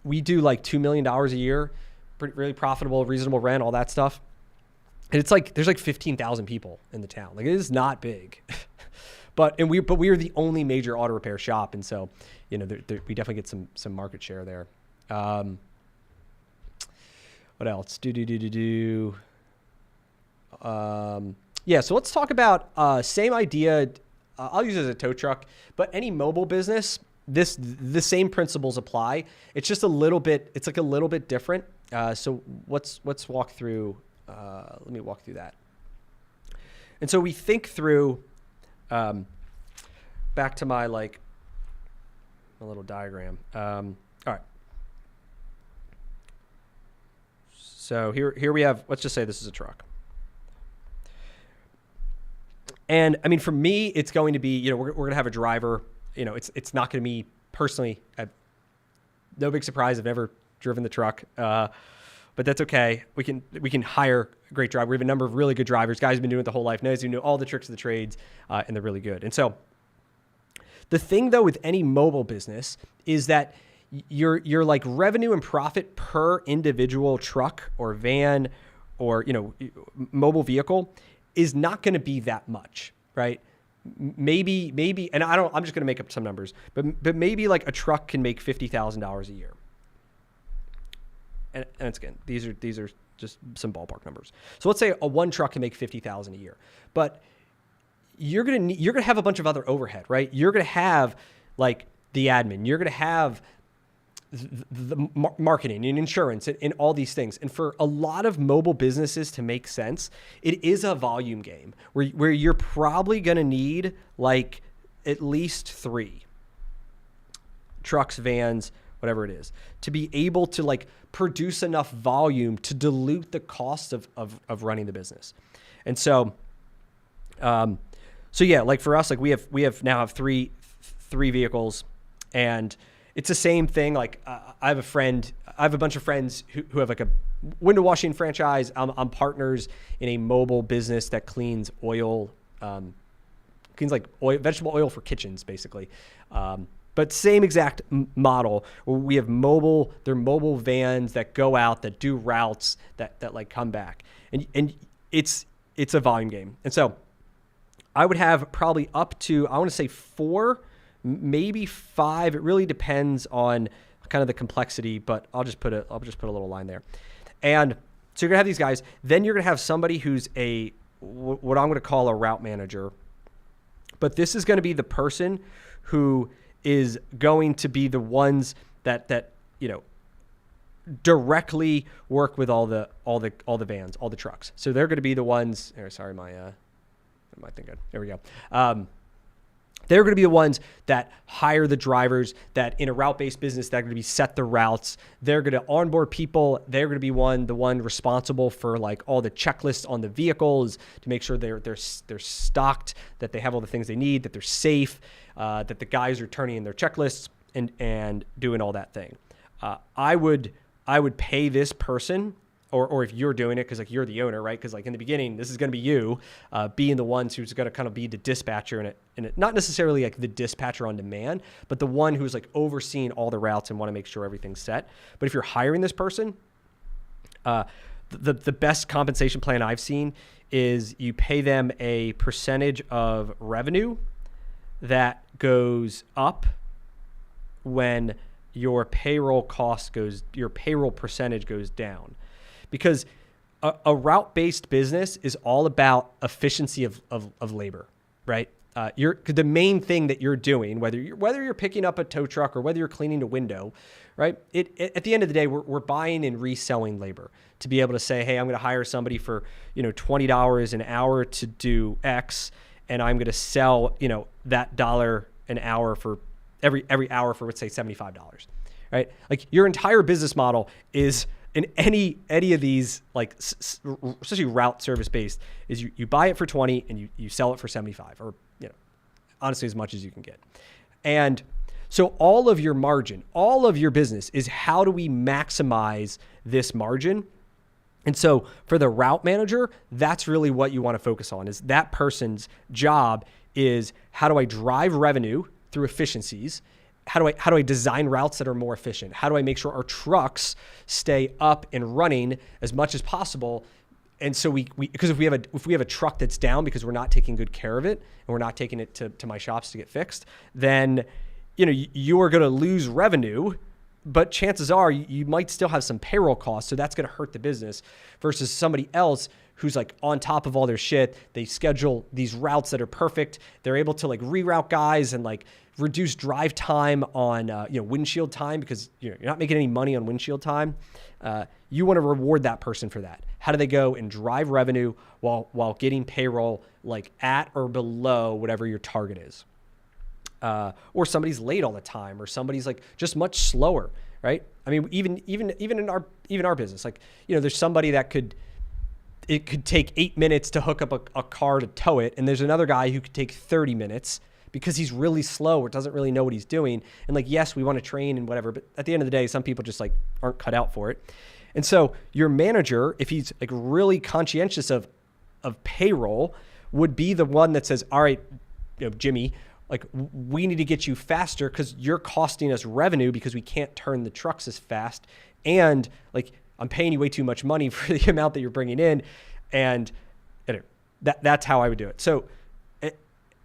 We do $2 million a year, really profitable, reasonable rent, all that stuff. And it's there's 15,000 people in the town. It is not big, but we are the only major auto repair shop. And so, we definitely get some market share there. What else? Yeah, so let's talk about same idea. I'll use it as a tow truck, but any mobile business, the same principles apply. It's just a little bit different. So let's walk through. Let me walk through that. And so we think through. Back to my a little diagram. All right. So here we have. Let's just say this is a truck. And I mean, for me, it's going to be, we're going to have a driver. It's not going to be personally. No big surprise. I've never driven the truck, but that's okay. We can hire a great driver. We have a number of really good drivers. Guys who've been doing it the whole life, who know all the tricks of the trades, and they're really good. And so, the thing though with any mobile business is that your revenue and profit per individual truck or van or mobile vehicle is not going to be that much, right? Maybe, and I'm just going to make up some numbers, but maybe a truck can make $50,000 a year. And it's, again, these are just some ballpark numbers. So let's say one truck can make $50,000 a year, but you're going to have a bunch of other overhead, right? You're going to have the admin, you're going to have the marketing and insurance and all these things. And for a lot of mobile businesses to make sense, it is a volume game where you're probably going to need at least 3. trucks, vans, whatever it is, to be able to like produce enough volume to dilute the cost of running the business. And so, so yeah, like for us, like we have three vehicles, and it's the same thing. Like I have a bunch of friends who have like a window washing franchise. I'm partners in a mobile business that cleans oil, cleans like vegetable oil for kitchens, basically. But same exact model. We have they're mobile vans that go out, that do routes, that like come back, and it's a volume game. And so I would have probably up to, I want to say 4, maybe 5. It really depends on kind of the complexity, but I'll just put a little line there. And so you're gonna have these guys. Then you're gonna have somebody who's what I'm gonna call a route manager. But this is gonna be the person who is going to be the ones that directly work with all the vans, all the trucks. So they're going to be the ones. Sorry, my thing good. There we go. They're going to be the ones that hire the drivers, that in a route-based business, they're going to be set the routes. They're going to onboard people. They're going to be the one responsible for like all the checklists on the vehicles to make sure they're stocked, that they have all the things they need, that they're safe, that the guys are turning in their checklists and doing all that thing. I would pay this person, or if you're doing it, because like you're the owner, right? Because like in the beginning, this is going to be you being the ones who's going to kind of be the dispatcher and it, not necessarily like the dispatcher on demand, but the one who's like overseeing all the routes and want to make sure everything's set. But if you're hiring this person, the best compensation plan I've seen is you pay them a percentage of revenue that goes up when your payroll percentage goes down. Because a route-based business is all about efficiency of labor, right? The main thing that you're doing, whether you're picking up a tow truck or whether you're cleaning a window, right? At the end of the day, we're buying and reselling labor to be able to say, hey, I'm going to hire somebody for $20 an hour to do X, and I'm going to sell that $1 an hour for every hour for, let's say, $75, right? Like your entire business model is in any of these, like especially route service based, is you buy it for 20 and you sell it for 75, or honestly as much as you can get. And so all of your margin, all of your business is how do we maximize this margin? And so for the route manager, that's really what you want to focus on, is that person's job is how do I drive revenue through efficiencies? How do I design routes that are more efficient? How do I make sure our trucks stay up and running as much as possible? And so because if we have a truck that's down because we're not taking good care of it and we're not taking it to my shops to get fixed, then you are going to lose revenue, but chances are you might still have some payroll costs, so that's going to hurt the business, versus somebody else who's like on top of all their shit. They schedule these routes that are perfect. They're able to like reroute guys and like reduce drive time on windshield time, because you're not making any money on windshield time. You want to reward that person for that. How do they go and drive revenue while getting payroll like at or below whatever your target is? Or somebody's late all the time, or somebody's like just much slower, right? I mean, even in our business, like there's somebody that it could take 8 minutes to hook up a car to tow it, and there's another guy who could take 30 minutes because he's really slow or doesn't really know what he's doing. And like, yes, we want to train and whatever, but at the end of the day, some people just like aren't cut out for it. And so your manager, if he's like really conscientious of payroll, would be the one that says, all right, Jimmy, like we need to get you faster because you're costing us revenue because we can't turn the trucks as fast. And like, I'm paying you way too much money for the amount that you're bringing in. And that's how I would do it. So,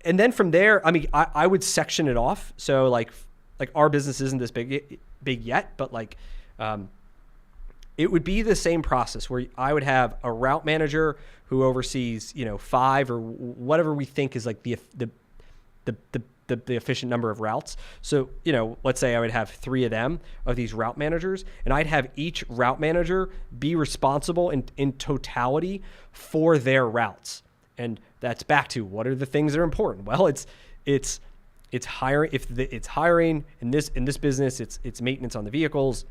and then from there, I mean, I would section it off. So like our business isn't this big yet, but like, it would be the same process where I would have a route manager who oversees, 5 or whatever we think is like the efficient number of routes. So, let's say I would have 3 of these route managers, and I'd have each route manager be responsible in totality for their routes. And that's back to what are the things that are important? Well, it's it's hiring. It's hiring in this business, it's maintenance on the vehicles,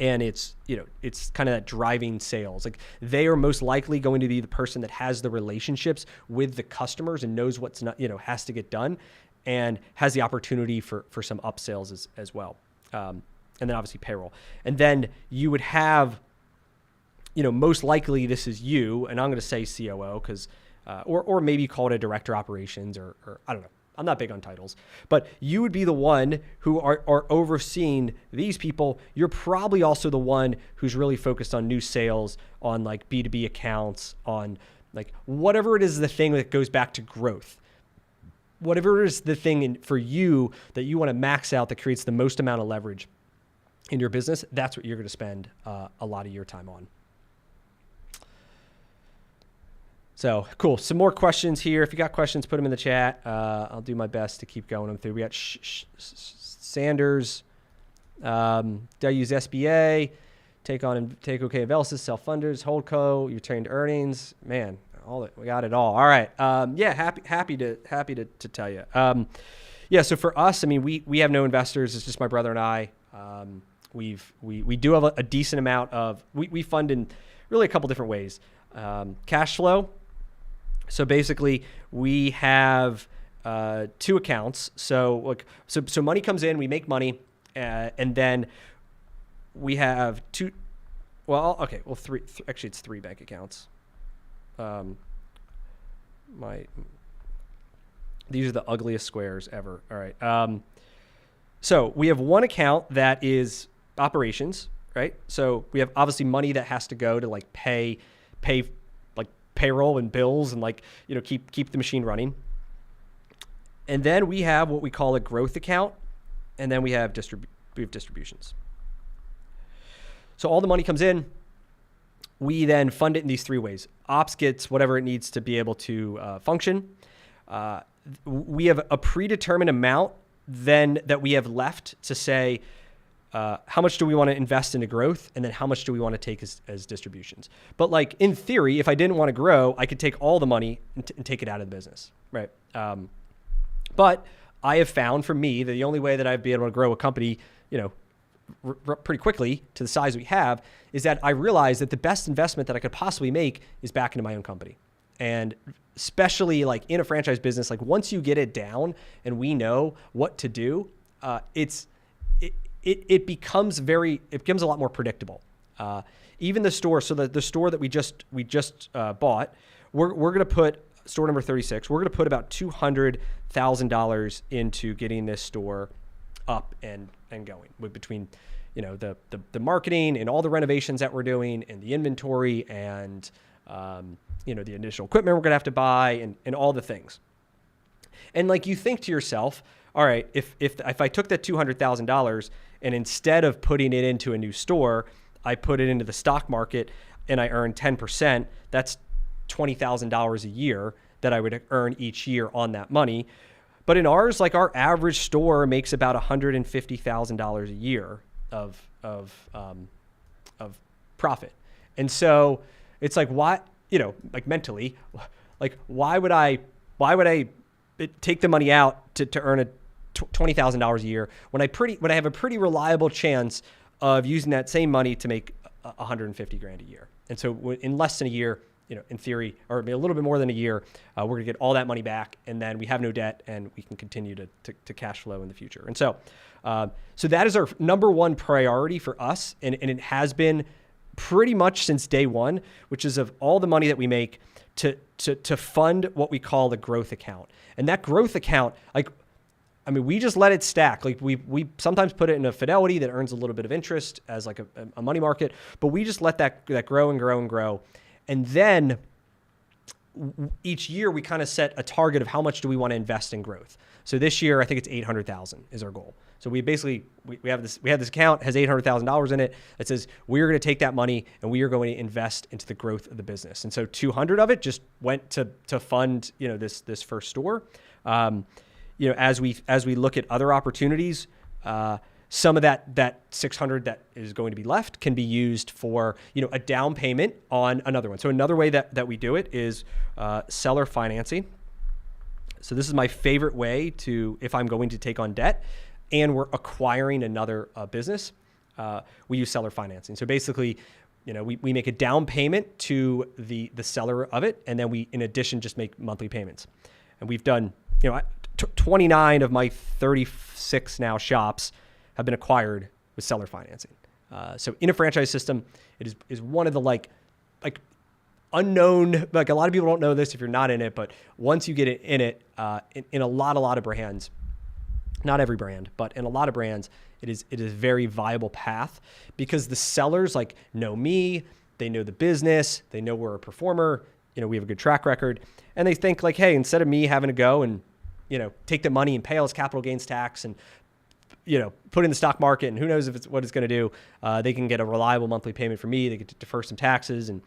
and it's kind of that driving sales. Like they are most likely going to be the person that has the relationships with the customers and knows what's not has to get done, and has the opportunity for some upsells as well. And then obviously payroll, and then you would have, most likely this is you, and I'm going to say COO because, or maybe call it a director operations or I don't know. I'm not big on titles, but you would be the one who are overseeing these people. You're probably also the one who's really focused on new sales, on like B2B accounts, on like whatever it is, the thing that goes back to growth. Whatever is the thing for you that you want to max out that creates the most amount of leverage in your business, that's what you're going to spend a lot of your time on. So cool. Some more questions here. If you got questions, put them in the chat. I'll do my best to keep going them through. We got Sanders. Do I use SBA? Take OK Velisys, self-funders, Holdco, your trained earnings. Man, we got it all. All right. Yeah, happy to tell you. Yeah. So for us, I mean, we have no investors. It's just my brother and I. We do have a decent amount of we fund in really a couple different ways. Cash flow. So basically, we have 2 accounts. So money comes in, we make money, and then we have 2. Well, okay, well 3. Actually, it's 3 bank accounts. These are the ugliest squares ever. All right. So we have one account that is operations, right? So we have obviously money that has to go to like pay payroll and bills and keep the machine running. And then we have what we call a growth account, and then we have distributions. So all the money comes in, we then fund it in these 3 ways. Ops gets whatever it needs to be able to function. We have a predetermined amount then that we have left to say, how much do we want to invest into growth? And then how much do we want to take as distributions? But like in theory, if I didn't want to grow, I could take all the money and take it out of the business, right? But I have found for me that the only way that I'd be able to grow a company, pretty quickly to the size we have, is that I realize that the best investment that I could possibly make is back into my own company. And especially like in a franchise business, like once you get it down and we know what to do, it becomes a lot more predictable. Even the store, so the store that we just bought, we're going to put store number 36. We're going to put about $200,000 into getting this store up and going between, the marketing and all the renovations that we're doing and the inventory and, the initial equipment we're going to have to buy and all the things. And like you think to yourself, all right, if I took that $200,000 and instead of putting it into a new store, I put it into the stock market and I earn 10%, that's $20,000 a year that I would earn each year on that money. But in ours, like our average store makes about $150,000 a year of profit. And so it's like, why, like mentally, like why would I take the money out to earn $20,000 a year when I have a pretty reliable chance of using that same money to make $150,000 a year. And so in less than a year, in theory, or maybe a little bit more than a year, we're going to get all that money back, and then we have no debt, and we can continue to cash flow in the future. And so that is our number one priority for us, and it has been pretty much since day one, which is of all the money that we make to fund what we call the growth account. And that growth account, we just let it stack. Like we sometimes put it in a Fidelity that earns a little bit of interest as like a money market, but we just let that grow and grow and grow. And then each year we kind of set a target of how much do we want to invest in growth. So this year, I think it's $800,000 is our goal. So we basically, we have this account, has $800,000 in it that says we're going to take that money and we are going to invest into the growth of the business. And so 200 of it just went to fund, this first store. As we look at other opportunities, some of that 600 that is going to be left can be used for, a down payment on another one. So another way that we do it is seller financing. So this is my favorite way if I'm going to take on debt and we're acquiring another business, we use seller financing. So basically, we make a down payment to the seller of it, and then we, in addition, just make monthly payments. And we've done, 29 of my 36 now shops have been acquired with seller financing. So in a franchise system, it is one of the like unknown, like a lot of people don't know this if you're not in it, but once you get in it, in a lot of brands, not every brand, but in a lot of brands, it is a very viable path because the sellers know me, they know the business, they know we're a performer, we have a good track record, and they think hey, instead of me having to go and, take the money and pay all this capital gains tax and, put in the stock market and who knows what it's going to do, they can get a reliable monthly payment from me. They get to defer some taxes. And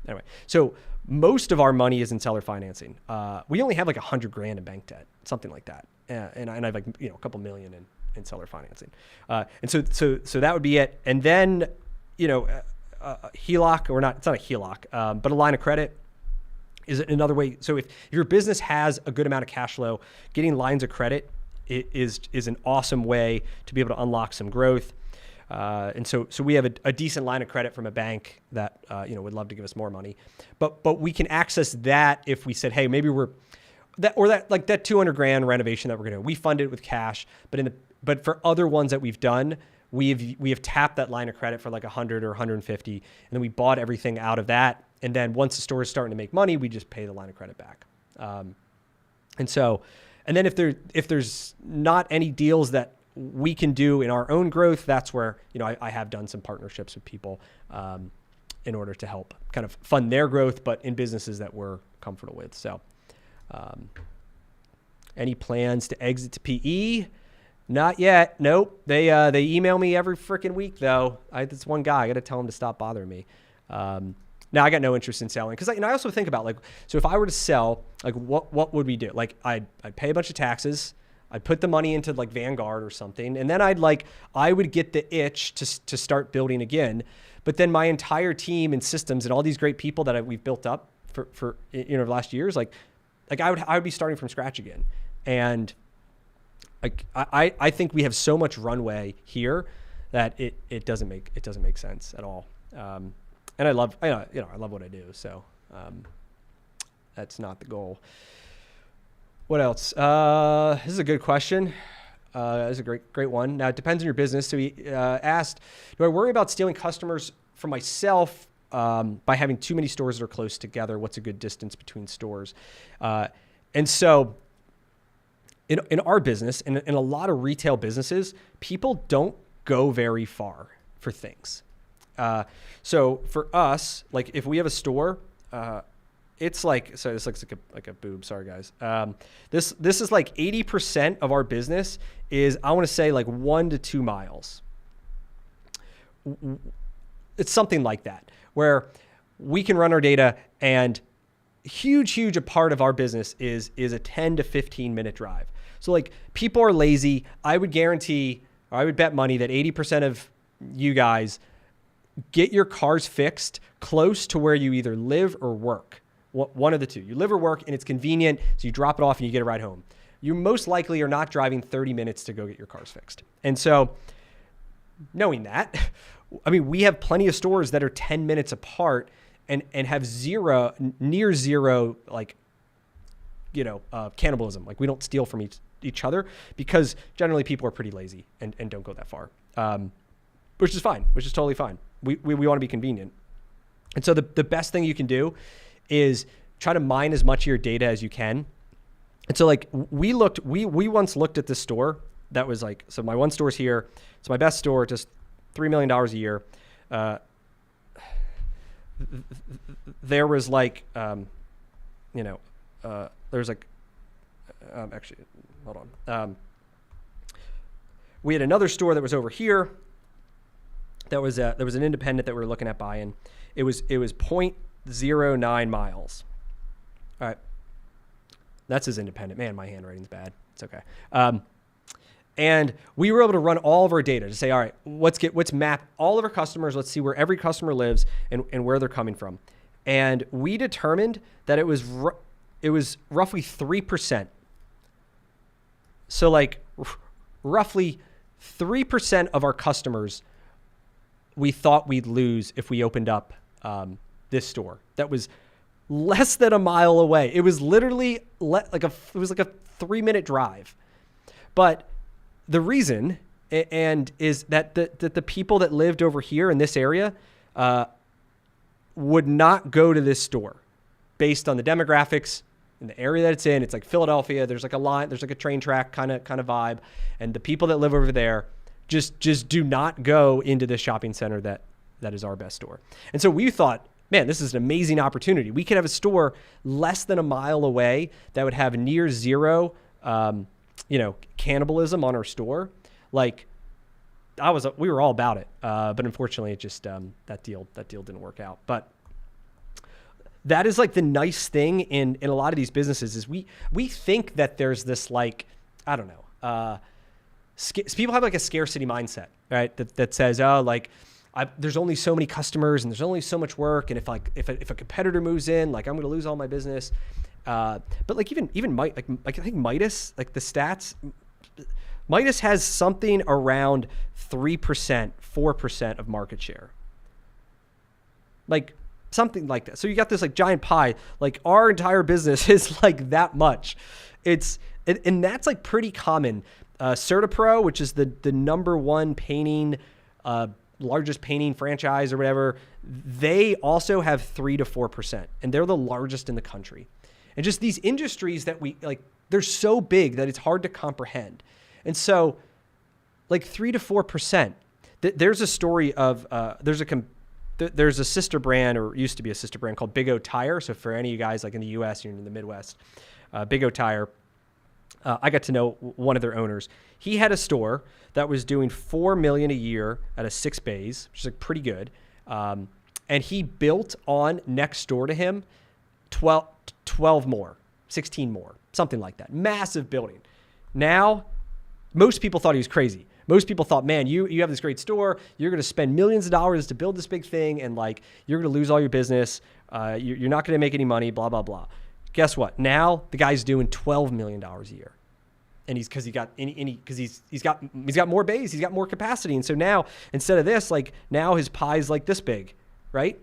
anyway, so most of our money is in seller financing. We only have $100,000 in bank debt, something like that. And I have a couple million in seller financing. And so that would be it. And then, HELOC or not, it's not a HELOC, but a line of credit is another way. So if your business has a good amount of cash flow, getting lines of credit is an awesome way to be able to unlock some growth. And so we have a decent line of credit from a bank that, would love to give us more money, but we can access that if we said, hey, maybe we're that $200,000 renovation that we're going to, we fund it with cash, but for other ones that we've done, we have tapped that line of credit for 100 or 150. And then we bought everything out of that. And then once the store is starting to make money, we just pay the line of credit back. And then if there's not any deals that we can do in our own growth, that's where, I have done some partnerships with people in order to help kind of fund their growth, but in businesses that we're comfortable with. So any plans to exit to PE? Not yet. Nope. They email me every freaking week though. This one guy, I got to tell him to stop bothering me. Now I got no interest in selling because I also think about so if I were to sell, what would we do? I'd pay a bunch of taxes. I'd put the money into Vanguard or something. And then I would get the itch to start building again. But then my entire team and systems and all these great people that we've built up for the last years, I would be starting from scratch again. And I think we have so much runway here that it doesn't make sense at all. And I love what I do. So that's not the goal. What else? This is a good question. This is a great one. Now it depends on your business. So he asked, do I worry about stealing customers from myself by having too many stores that are close together? What's a good distance between stores? And so in our business, in a lot of retail businesses, people don't go very far for things. So for us, if we have a store, it's so this looks like a boob. Sorry guys. This is 80% of our business is, I want to say 1 to 2 miles. It's something like that where we can run our data, and huge a part of our business is a 10 to 15 minute drive. So people are lazy. I would guarantee, or I would bet money that 80% of you guys get your cars fixed close to where you either live or work. One of the two. You live or work and it's convenient, so you drop it off and you get a ride home. You most likely are not driving 30 minutes to go get your cars fixed. And so knowing that, we have plenty of stores that are 10 minutes apart and have near zero cannibalism. We don't steal from each other because generally people are pretty lazy and don't go that far, which is fine, which is totally fine. We want to be convenient. And so the best thing you can do is try to mine as much of your data as you can. And so we once looked at this store that was so my one store's here. It's my best store, just $3 million a year. There was there's actually, hold on. We had another store that was over here. There was an independent that we were looking at buying. It was 0.09 miles. All right. That's his independent. Man, my handwriting's bad. It's okay. And we were able to run all of our data to say, all right, let's map all of our customers. Let's see where every customer lives and where they're coming from. And we determined that it was it was roughly 3%. So like roughly 3% of our customers we thought we'd lose if we opened up this store that was less than a mile away. It was literally like a 3-minute drive. But the reason is that the people that lived over here in this area would not go to this store based on the demographics in the area that it's in. It's like Philadelphia. There's like a line, there's like a train track kind of vibe. And the people that live over there just do not go into this shopping center that is our best store. And so we thought, man, this is an amazing opportunity. We could have a store less than a mile away that would have near zero, cannibalism on our store. Like we were all about it. But unfortunately it just, that deal didn't work out. But that is like the nice thing in a lot of these businesses is we think that there's this like, I don't know, people have like a scarcity mindset, right? That says, oh, like there's only so many customers and there's only so much work. And if a competitor moves in, like I'm going to lose all my business. But like even I think Midas, like the stats, Midas has something around 3%, 4% of market share. Like something like that. So you got this like giant pie, like our entire business is like that much. And that's like pretty common. CertaPro, which is the number one painting, largest painting franchise or whatever, they also have 3 to 4%, and they're the largest in the country. And just these industries that we like, they're so big that it's hard to comprehend. And so like 3 to 4%, there's a story of, there's a sister brand, or used to be a sister brand, called Big O Tire. So for any of you guys like in the US, you're in the Midwest, Big O Tire, I got to know one of their owners. He had a store that was doing $4 million a year out of 6 bays, which is like pretty good. And he built on next door to him 12 more, 16 more, something like that. Massive building. Now, most people thought he was crazy. Most people thought, man, you have this great store. You're going to spend millions of dollars to build this big thing, and like you're going to lose all your business. You're not going to make any money. Blah blah blah. Guess what? Now the guy's doing $12 million a year, and he's got more bays. He's got more capacity, and so now instead of this, like now his pie's like this big, right?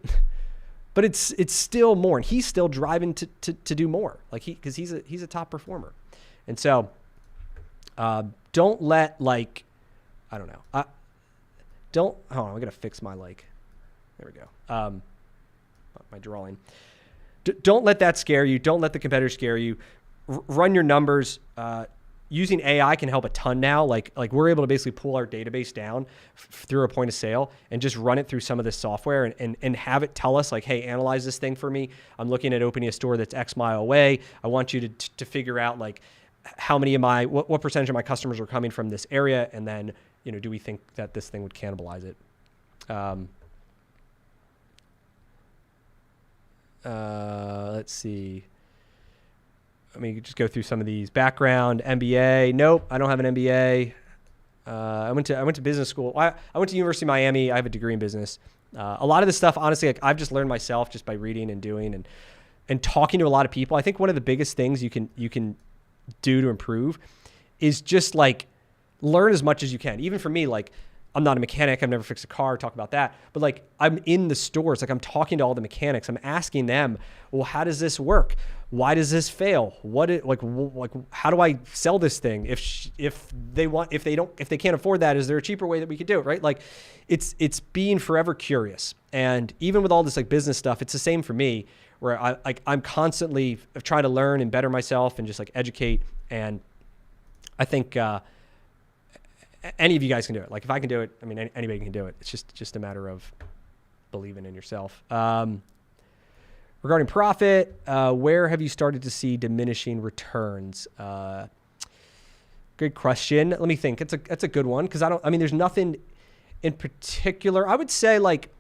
But it's still more, and he's still driving to do more, like because he's a top performer, and so don't let like. I don't know. Hold on. I'm going to fix my like, there we go. My drawing. Don't let that scare you. Don't let the competitor scare you. Run your numbers. Using AI can help a ton now. Like we're able to basically pull our database down through a point of sale and just run it through some of this software and have it tell us like, hey, analyze this thing for me. I'm looking at opening a store that's X mile away. I want you to figure out like how many of what percentage of my customers are coming from this area, and then do we think that this thing would cannibalize it? Let's see. Let me just go through some of these. Background, MBA. Nope, I don't have an MBA. I went to business school. I went to University of Miami. I have a degree in business. A lot of this stuff, honestly, like I've just learned myself just by reading and doing and talking to a lot of people. I think one of the biggest things you can do to improve is just like learn as much as you can. Even for me, like I'm not a mechanic. I've never fixed a car, talk about that. But like I'm in the stores, like I'm talking to all the mechanics. I'm asking them, well, how does this work? Why does this fail? How do I sell this thing? If they can't afford that, is there a cheaper way that we could do it? Right? Like it's being forever curious. And even with all this like business stuff, it's the same for me, where I'm constantly trying to learn and better myself and just like educate. And I think, any of you guys can do it. Like if I can do it, I mean, anybody can do it. It's just a matter of believing in yourself. Regarding profit, where have you started to see diminishing returns? Good question. Let me think. It's a good one. Cause there's nothing in particular. I would say like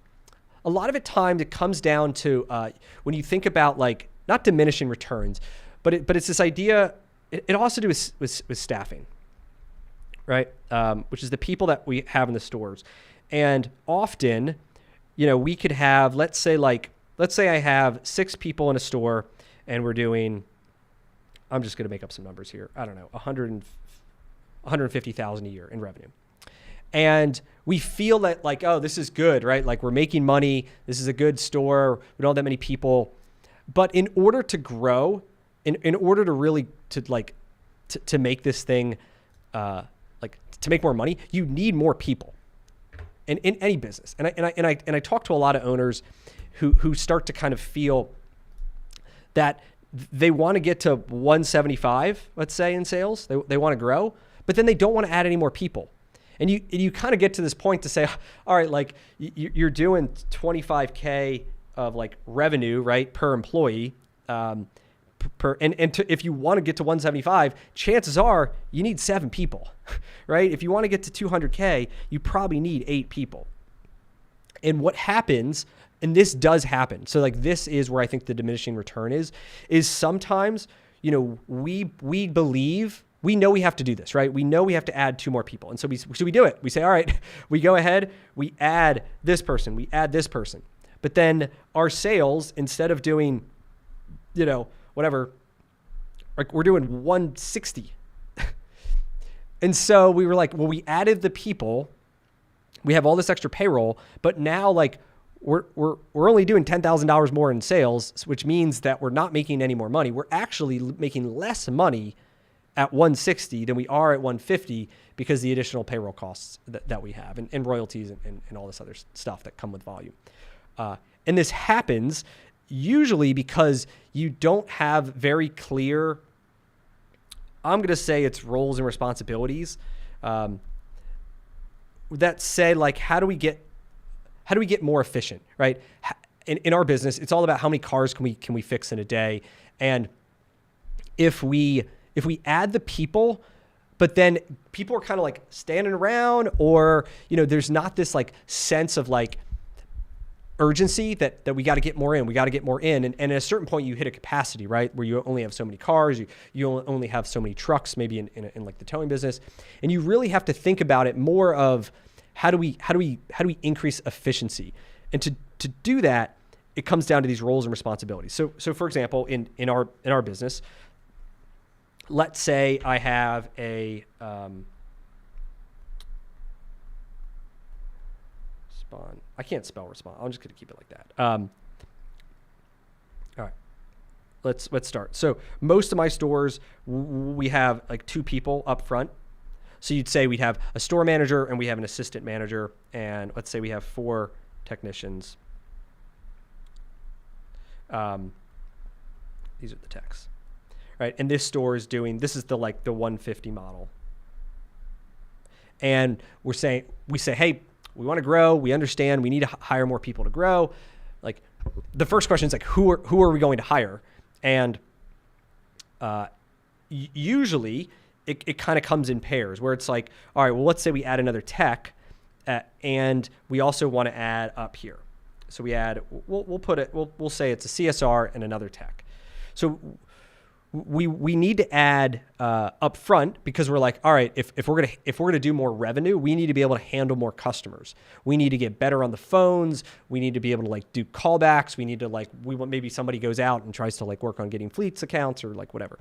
a lot of it comes down to, when you think about like, not diminishing returns, but it's this idea, it also to do with staffing. Right? Which is the people that we have in the stores. And often, we could have, let's say I have 6 people in a store and we're doing I'm just going to make up some numbers here. I don't know, 150,000 a year in revenue. And we feel that like, oh, this is good, right? Like we're making money. This is a good store. We don't have that many people. But in order to grow, in order to really to make this thing, like to make more money, you need more people in any business. And I talk to a lot of owners who start to kind of feel that they want to get to 175, let's say, in sales. They want to grow, but then they don't want to add any more people. And you kind of get to this point to say, all right, like you're doing 25K of like revenue, right, per employee, if you want to get to 175, chances are you need 7 people, right? If you want to get to 200K, you probably need 8 people. And what happens, and this does happen, so like this is where I think the diminishing return is sometimes, you know, we believe, we know we have to do this, right? We know we have to add 2 more people. And so we do it. We say, all right, we go ahead, we add this person, we add this person. But then our sales, instead of doing, you know, whatever, like we're doing 160. And so we were like, well, we added the people, we have all this extra payroll, but now like we're only doing $10,000 more in sales, which means that we're not making any more money. We're actually making less money at 160 than we are at 150 because the additional payroll costs that we have and royalties and all this other stuff that come with volume. And this happens usually because you don't have very clear, I'm going to say it's roles and responsibilities that say like, how do we get more efficient, right? In our business, it's all about how many cars can we fix in a day. And if we add the people, but then people are kind of like standing around, or, you know, there's not this like sense of like urgency that we got to get more in, And at a certain point you hit a capacity, right? Where you only have so many cars, you only have so many trucks, maybe in like the towing business. And you really have to think about it more of how do we increase efficiency? And to do that, it comes down to these roles and responsibilities. So for example, in our business, let's say I have a I can't spell respond. I'm just going to keep it like that. All right, let's start. So most of my stores, we have like 2 people up front. So you'd say we'd have a store manager and we have an assistant manager. And let's say we have 4 technicians. These are the techs, right? And this store is doing, this is the 150 model. And we say, hey, we want to grow. We understand we need to hire more people to grow. Like the first question is like, who are we going to hire? And usually it kind of comes in pairs where it's like, all right, well, let's say we add another tech and we also want to add up here. So we add, we'll say it's a CSR and another tech. So we need to add up front because we're like, all right, if we're gonna do more revenue, we need to be able to handle more customers. We need to get better on the phones. We need to be able to like do callbacks. We need to maybe somebody goes out and tries to like work on getting fleets accounts or like whatever.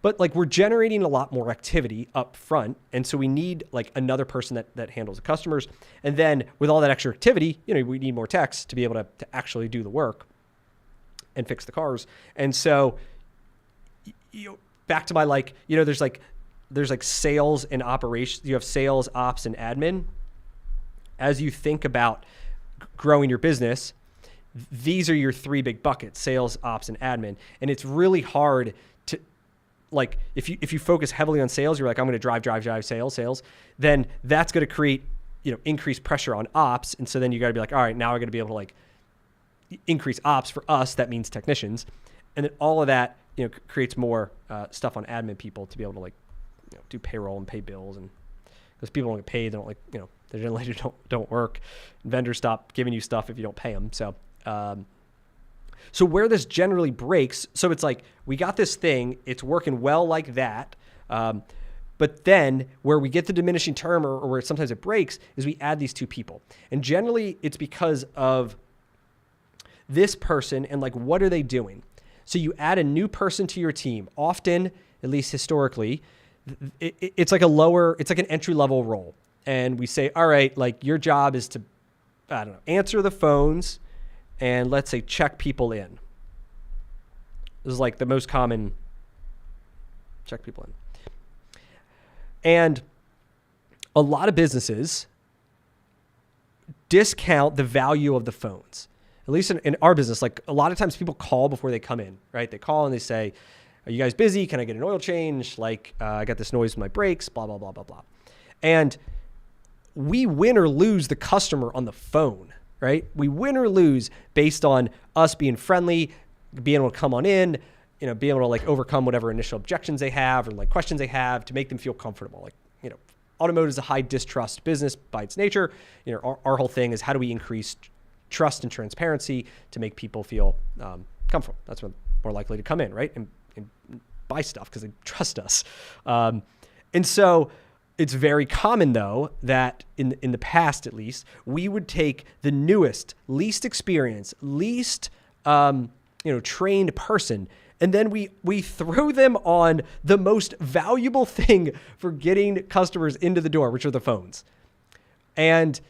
But like we're generating a lot more activity up front, and so we need like another person that handles the customers. And then with all that extra activity, you know, we need more techs to be able to actually do the work and fix the cars. And so back to my there's sales and operations. You have sales, ops, and admin. As you think about growing your business, these are your 3 big buckets: sales, ops, and admin. And it's really hard to like if you focus heavily on sales, you're like, I'm going to drive sales. Then that's going to create increased pressure on ops, and so then you got to be like, all right, now I got to be able to like increase ops. For us, that means technicians, and then all of that creates more stuff on admin people to be able to like do payroll and pay bills, and because people don't get paid, they don't they generally don't work. Vendors stop giving you stuff if you don't pay them. So where this generally breaks, so it's like we got this thing, it's working well like that, but then where we get the diminishing term or where sometimes it breaks is we add these 2 people, and generally it's because of this person and like what are they doing. So you add a new person to your team. Often, at least historically, it's like an entry level role. And we say, all right, like your job is to, I don't know, answer the phones and let's say check people in. This is like the most common, check people in. And a lot of businesses discount the value of the phones. At least in our business, like a lot of times people call before they come in, right? They call and they say, are you guys busy? Can I get an oil change? Like I got this noise with my brakes, blah, blah, blah, blah, blah. And we win or lose the customer on the phone, right? We win or lose based on us being friendly, being able to come on in, being able to like overcome whatever initial objections they have or like questions they have to make them feel comfortable. Like, automotive is a high distrust business by its nature. Our whole thing is how do we increase trust and transparency to make people feel comfortable. That's when more likely to come in, right? And buy stuff because they trust us. And so it's very common though that in the past, at least, we would take the newest, least experienced, least trained person, and then we throw them on the most valuable thing for getting customers into the door, which are the phones. And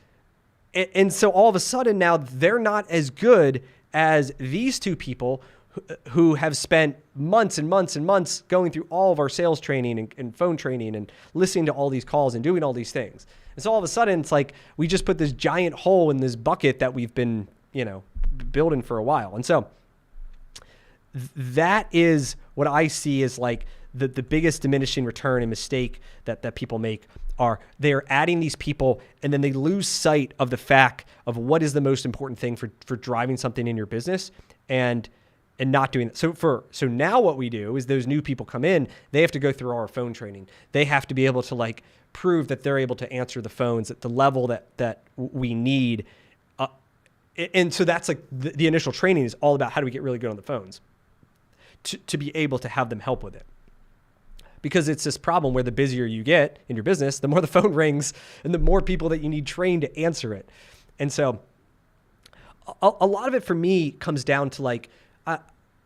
so all of a sudden now they're not as good as these two people who have spent months and months and months going through all of our sales training and phone training and listening to all these calls and doing all these things. And so all of a sudden it's like we just put this giant hole in this bucket that we've been, building for a while. And so that is what I see as like the biggest diminishing return and mistake that people make are they're adding these people and then they lose sight of the fact of what is the most important thing for driving something in your business and not doing that. So now what we do is those new people come in, they have to go through our phone training. They have to be able to like prove that they're able to answer the phones at the level that we need. And so that's like the initial training is all about how do we get really good on the phones to be able to have them help with it. Because it's this problem where the busier you get in your business, the more the phone rings and the more people that you need trained to answer it. And so a lot of it for me comes down to like, I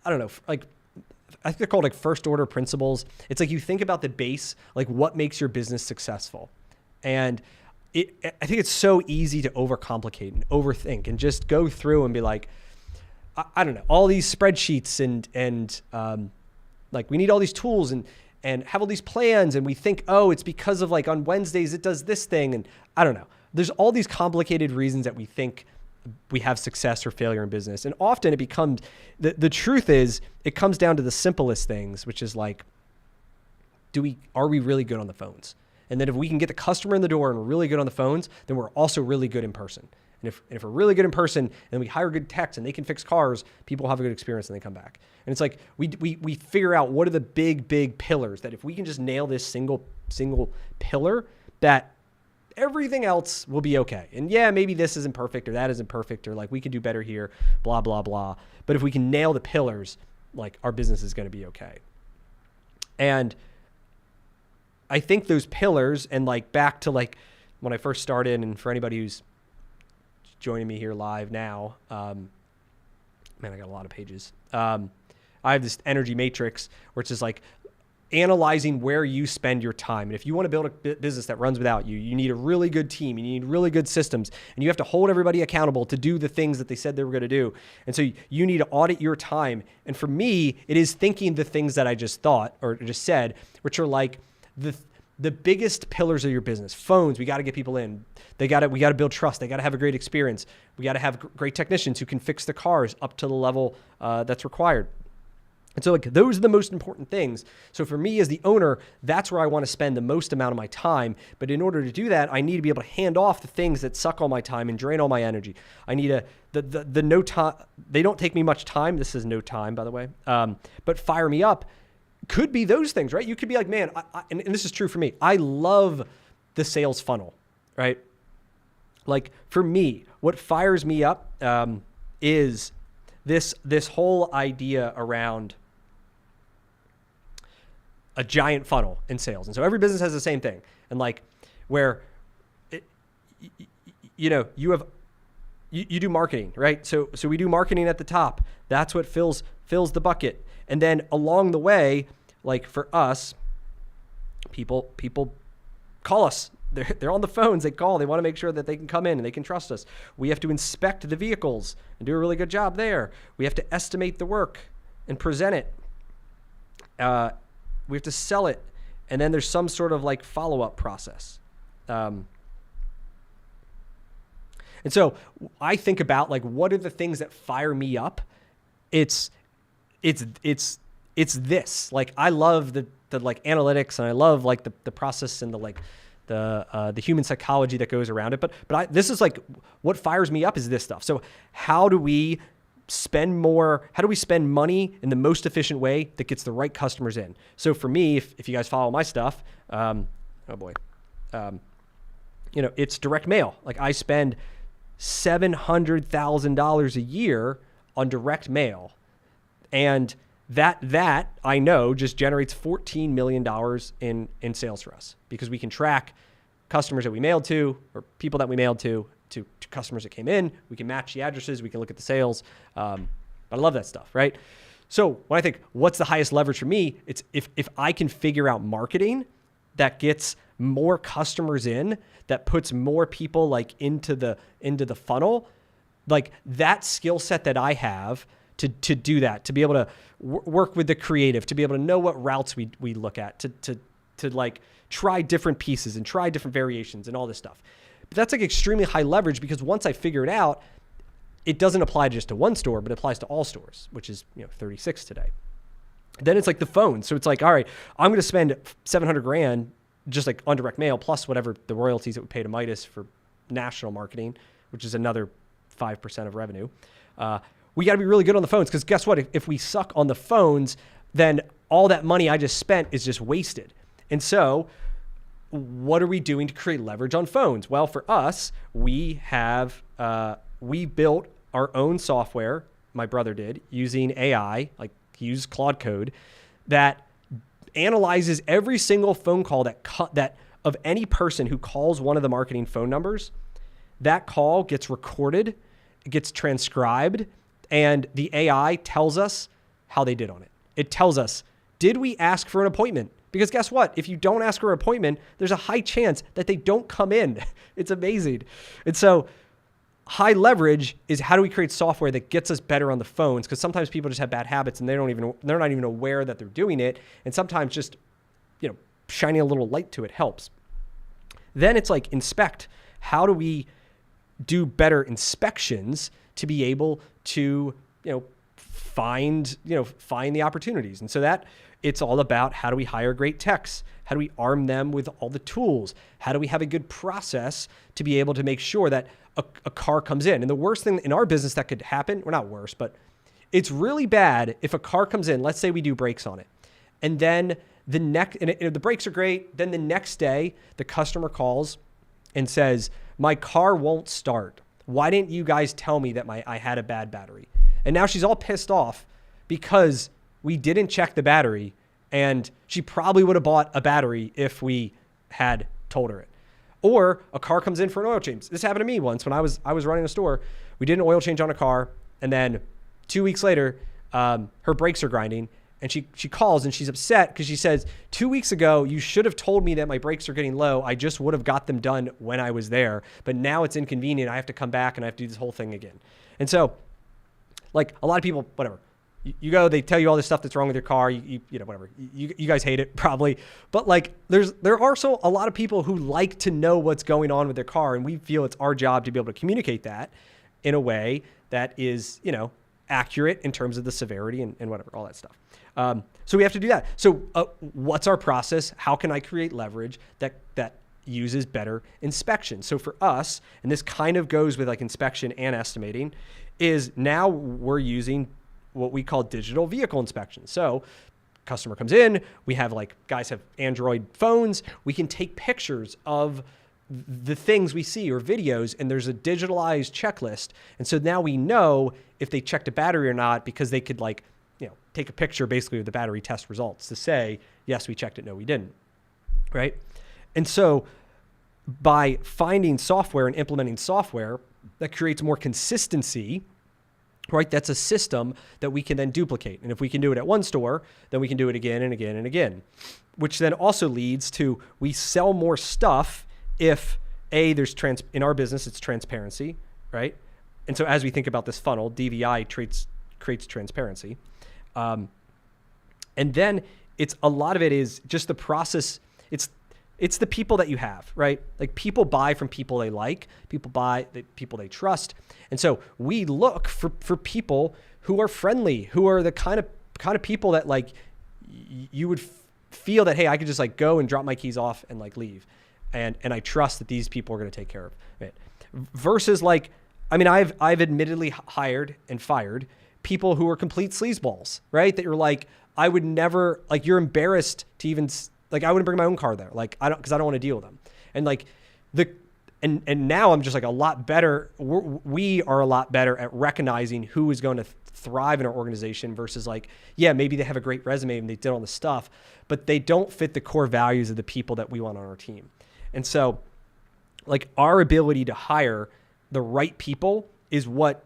don't know, like I think they're called like first order principles. It's like you think about the base, like what makes your business successful. And I think it's so easy to overcomplicate and overthink and just go through and be like, I don't know, all these spreadsheets and like we need all these tools and have all these plans. And we think, oh, it's because of like on Wednesdays, it does this thing. And I don't know, there's all these complicated reasons that we think we have success or failure in business. And often it becomes, the truth is it comes down to the simplest things, which is like, are we really good on the phones? And then if we can get the customer in the door and we're really good on the phones, then we're also really good in person. And if we're really good in person and we hire good techs and they can fix cars, people will have a good experience and they come back. And it's like we figure out what are the big pillars that if we can just nail this single pillar, that everything else will be okay. And yeah, maybe this isn't perfect or that isn't perfect or like we can do better here, blah, blah, blah. But if we can nail the pillars, like our business is going to be okay. And I think those pillars and like back to like when I first started and for anybody who's joining me here live now, man, I got a lot of pages. I have this energy matrix, which is like analyzing where you spend your time. And if you want to build a business that runs without you, you need a really good team. You need really good systems, and you have to hold everybody accountable to do the things that they said they were going to do. And so you need to audit your time. And for me, it is thinking the things that I just thought or just said, which are like the biggest pillars of your business. Phones, we got to get people in. We got to build trust. They got to have a great experience. We got to have great technicians who can fix the cars up to the level that's required. And so like those are the most important things. So for me as the owner, that's where I want to spend the most amount of my time. But in order to do that, I need to be able to hand off the things that suck all my time and drain all my energy. I need the no time. They don't take me much time. This is no time, by the way. But fire me up could be those things, right? You could be like, man, and this is true for me. I love the sales funnel, right? Like for me, what fires me up is this whole idea around a giant funnel in sales. And so every business has the same thing. And like where, you have you do marketing, right? So we do marketing at the top. That's what fills the bucket. And then along the way, like for us, people call us. They're on the phones. They call. They want to make sure that they can come in and they can trust us. We have to inspect the vehicles and do a really good job there. We have to estimate the work and present it. We have to sell it. And then there's some sort of like follow-up process. And so I think about like, what are the things that fire me up? It's this. Like, I love the like analytics, and I love like the process and the human psychology that goes around it. But this is like what fires me up is this stuff. So how do we spend money in the most efficient way that gets the right customers in? So for me, if you guys follow my stuff, it's direct mail. Like, I spend $700,000 a year on direct mail. And that I know just generates $14 million in sales for us, because we can track customers that we mailed to, or people that we mailed to customers that came in. We can match the addresses. We can look at the sales. But I love that stuff, right? So when I think what's the highest leverage for me, it's if I can figure out marketing that gets more customers in, that puts more people like into the funnel, like that skill set that I have to do that, to be able to work with the creative, to be able to know what routes we look at, to like try different pieces and try different variations and all this stuff. But that's like extremely high leverage, because once I figure it out, it doesn't apply just to one store, but it applies to all stores, which is 36 today. Then it's like the phone. So it's like, all right, I'm going to spend $700,000 just like on direct mail, plus whatever the royalties that we pay to Midas for national marketing, which is another 5% of revenue. We got to be really good on the phones, because guess what? If we suck on the phones, then all that money I just spent is just wasted. And so what are we doing to create leverage on phones? Well, for us, we built our own software. My brother did, using AI, like he used Claude Code, that analyzes every single phone call that of any person who calls one of the marketing phone numbers. That call gets recorded, it gets transcribed, and the AI tells us how they did on it. It tells us, did we ask for an appointment? Because guess what? If you don't ask for an appointment, there's a high chance that they don't come in. It's amazing. And so high leverage is, how do we create software that gets us better on the phones? Because sometimes people just have bad habits and they're not even aware that they're doing it. And sometimes just, shining a little light to it helps. Then it's like inspect. How do we do better inspections to be able to, find the opportunities? And so that it's all about, how do we hire great techs? How do we arm them with all the tools? How do we have a good process to be able to make sure that a car comes in? And the worst thing in our business that could happen, or not worse, but it's really bad if a car comes in, let's say we do brakes on it, and then the brakes are great. Then the next day, the customer calls and says, my car won't start. Why didn't you guys tell me that I had a bad battery? And now she's all pissed off because we didn't check the battery, and she probably would have bought a battery if we had told her it. Or a car comes in for an oil change. This happened to me once when I was running a store. We did an oil change on a car, and then 2 weeks later, her brakes are grinding, and she calls and she's upset because she says, 2 weeks ago, you should have told me that my brakes are getting low. I just would have got them done when I was there, but now it's inconvenient. I have to come back and I have to do this whole thing again. And so, like, a lot of people, whatever, you go, they tell you all this stuff that's wrong with your car. Whatever. You guys hate it probably, but like there are also a lot of people who like to know what's going on with their car, and we feel it's our job to be able to communicate that in a way that is, accurate in terms of the severity and whatever, all that stuff. So we have to do that. So what's our process? How can I create leverage that uses better inspection? So for us, and this kind of goes with like inspection and estimating, is now we're using what we call digital vehicle inspection. So customer comes in, we have guys have Android phones, we can take pictures of the things we see or videos, and there's a digitalized checklist. And so now we know if they checked a battery or not, because they could take a picture basically of the battery test results to say, yes, we checked it, no, we didn't, right? And so by finding software and implementing software that creates more consistency, right? That's a system that we can then duplicate. And if we can do it at one store, then we can do it again and again and again, which then also leads to we sell more stuff if there's in our business, it's transparency, right? And so as we think about this funnel, DVI creates transparency. And then a lot of it is just the process. It's the people that you have, right? Like people buy from people they like, people buy the people they trust. And so we look for people who are friendly, who are the kind of people that like you would feel that, hey, I could just like go and drop my keys off and like leave. And I trust that these people are going to take care of it. Versus like, I mean, I've admittedly hired and fired people who are complete sleazeballs, right? That you're like, I would never, like, you're embarrassed to even, like, I wouldn't bring my own car there. Like, because I don't want to deal with them. And like and now I'm just like a lot better. We are a lot better at recognizing who is going to thrive in our organization versus like, yeah, maybe they have a great resume and they did all the stuff, but they don't fit the core values of the people that we want on our team. And so like our ability to hire the right people is what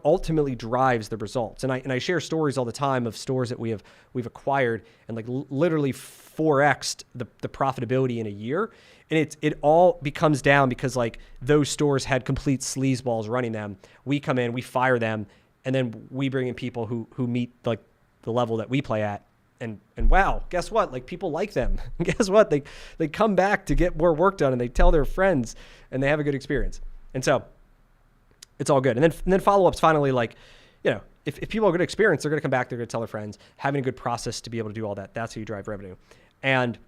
ultimately drives the results. And I share stories all the time of stores that we've acquired and like literally 4x'd the profitability in a year. And it all becomes down because like those stores had complete sleazeballs running them. We come in, we fire them, and then we bring in people who meet like the level that we play at. And wow, guess what? Like people like them. Guess what? They come back to get more work done and they tell their friends and they have a good experience. And so it's all good. And then follow-ups finally, like, you know, if people have a good experience, they're going to come back, they're going to tell their friends. Having a good process to be able to do all that, that's how you drive revenue. And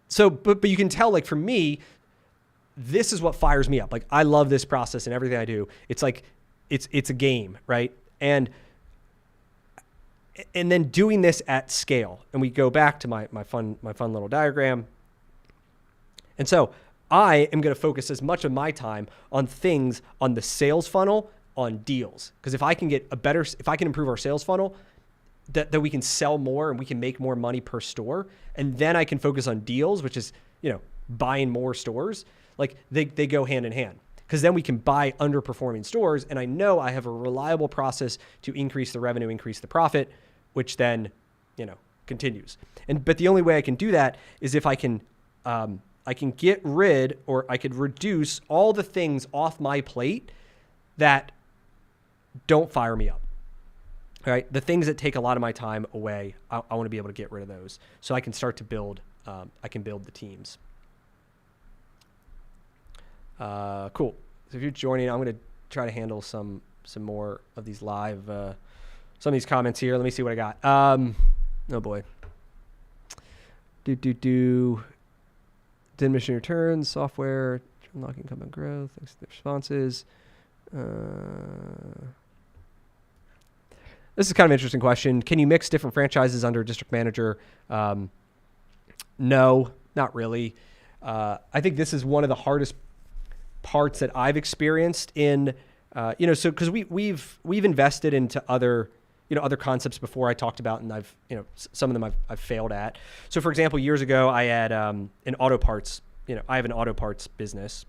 so, but you can tell, like for me, this is what fires me up. Like I love this process and everything I do. It's like, it's a game, right? And then doing this at scale. And we go back to my fun little diagram. And so I am going to focus as much of my time on things on the sales funnel, on deals. Because if I can improve our sales funnel, that we can sell more and we can make more money per store. And then I can focus on deals, which is, you know, buying more stores. Like they go hand in hand. Because then we can buy underperforming stores. And I know I have a reliable process to increase the revenue, increase the profit, which then, you know, continues. But the only way I can do that is if I can get rid, or I could reduce all the things off my plate that don't fire me up. All right. The things that take a lot of my time away, I want to be able to get rid of those so I can start to build, the teams. Cool. So if you're joining, I'm going to try to handle some more of these live, some of these comments here. Let me see what I got. Oh boy. Didn't mission returns, software, unlocking income growth, thanks to the responses. This is kind of an interesting question. Can you mix different franchises under a district manager? No, not really. I think this is one of the hardest parts that I've experienced in, so because we've invested into other concepts before I talked about, and I've, some of them I've failed at. So for example, years ago, I had an auto parts, I have an auto parts business,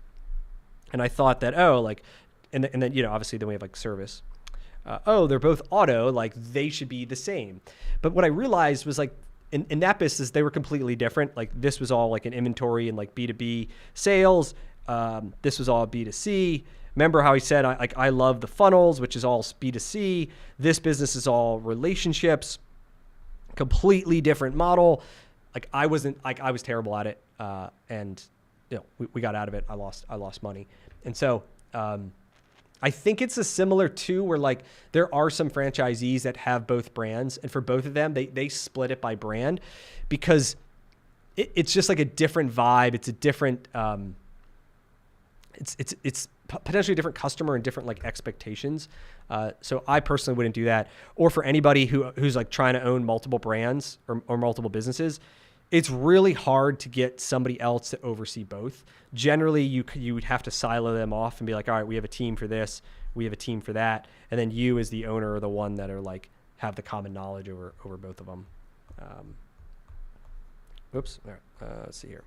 and I thought that, and then, obviously then we have like service. They're both auto, like they should be the same. But what I realized was like in that business, they were completely different. Like this was all like an inventory and like B2B sales. This was all B2C. Remember how he said, I love the funnels, which is all B2C. This business is all relationships, completely different model. Like I was terrible at it. And we got out of it. I lost money. And so, I think it's a similar too, where like there are some franchisees that have both brands, and for both of them, they split it by brand because it's just like a different vibe. It's a different, it's potentially a different customer and different like expectations. So I personally wouldn't do that. Or for anybody who's like trying to own multiple brands or multiple businesses, it's really hard to get somebody else to oversee both. Generally, you would have to silo them off and be like, all right, we have a team for this, we have a team for that, and then you as the owner are the one that are like have the common knowledge over both of them. Oops. All right, let's see here.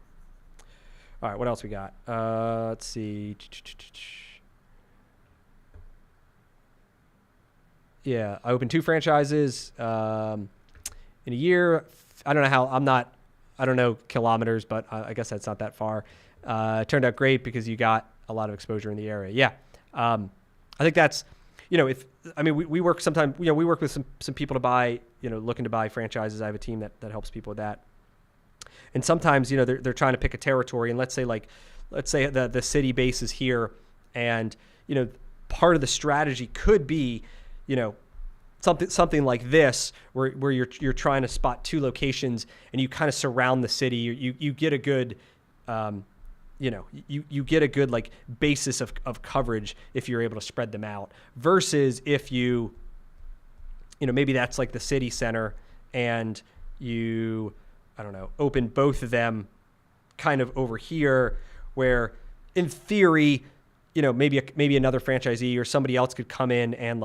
All right, what else we got? Let's see. Yeah, I opened 2 franchises in a year. I don't know how. I don't know kilometers, but I guess that's not that far. It turned out great because you got a lot of exposure in the area. Yeah, I think that's, we work sometimes. We work with some people to buy, looking to buy franchises. I have a team that helps people with that. And sometimes, they're trying to pick a territory, and let's say the city base is here, and part of the strategy could be, something like this, where you're trying to spot 2 locations and you kind of surround the city. You get a good, you get a good like basis of coverage if you're able to spread them out, versus if you maybe that's like the city center and you, I don't know, open both of them kind of over here, where in theory, maybe another franchisee or somebody else could come in and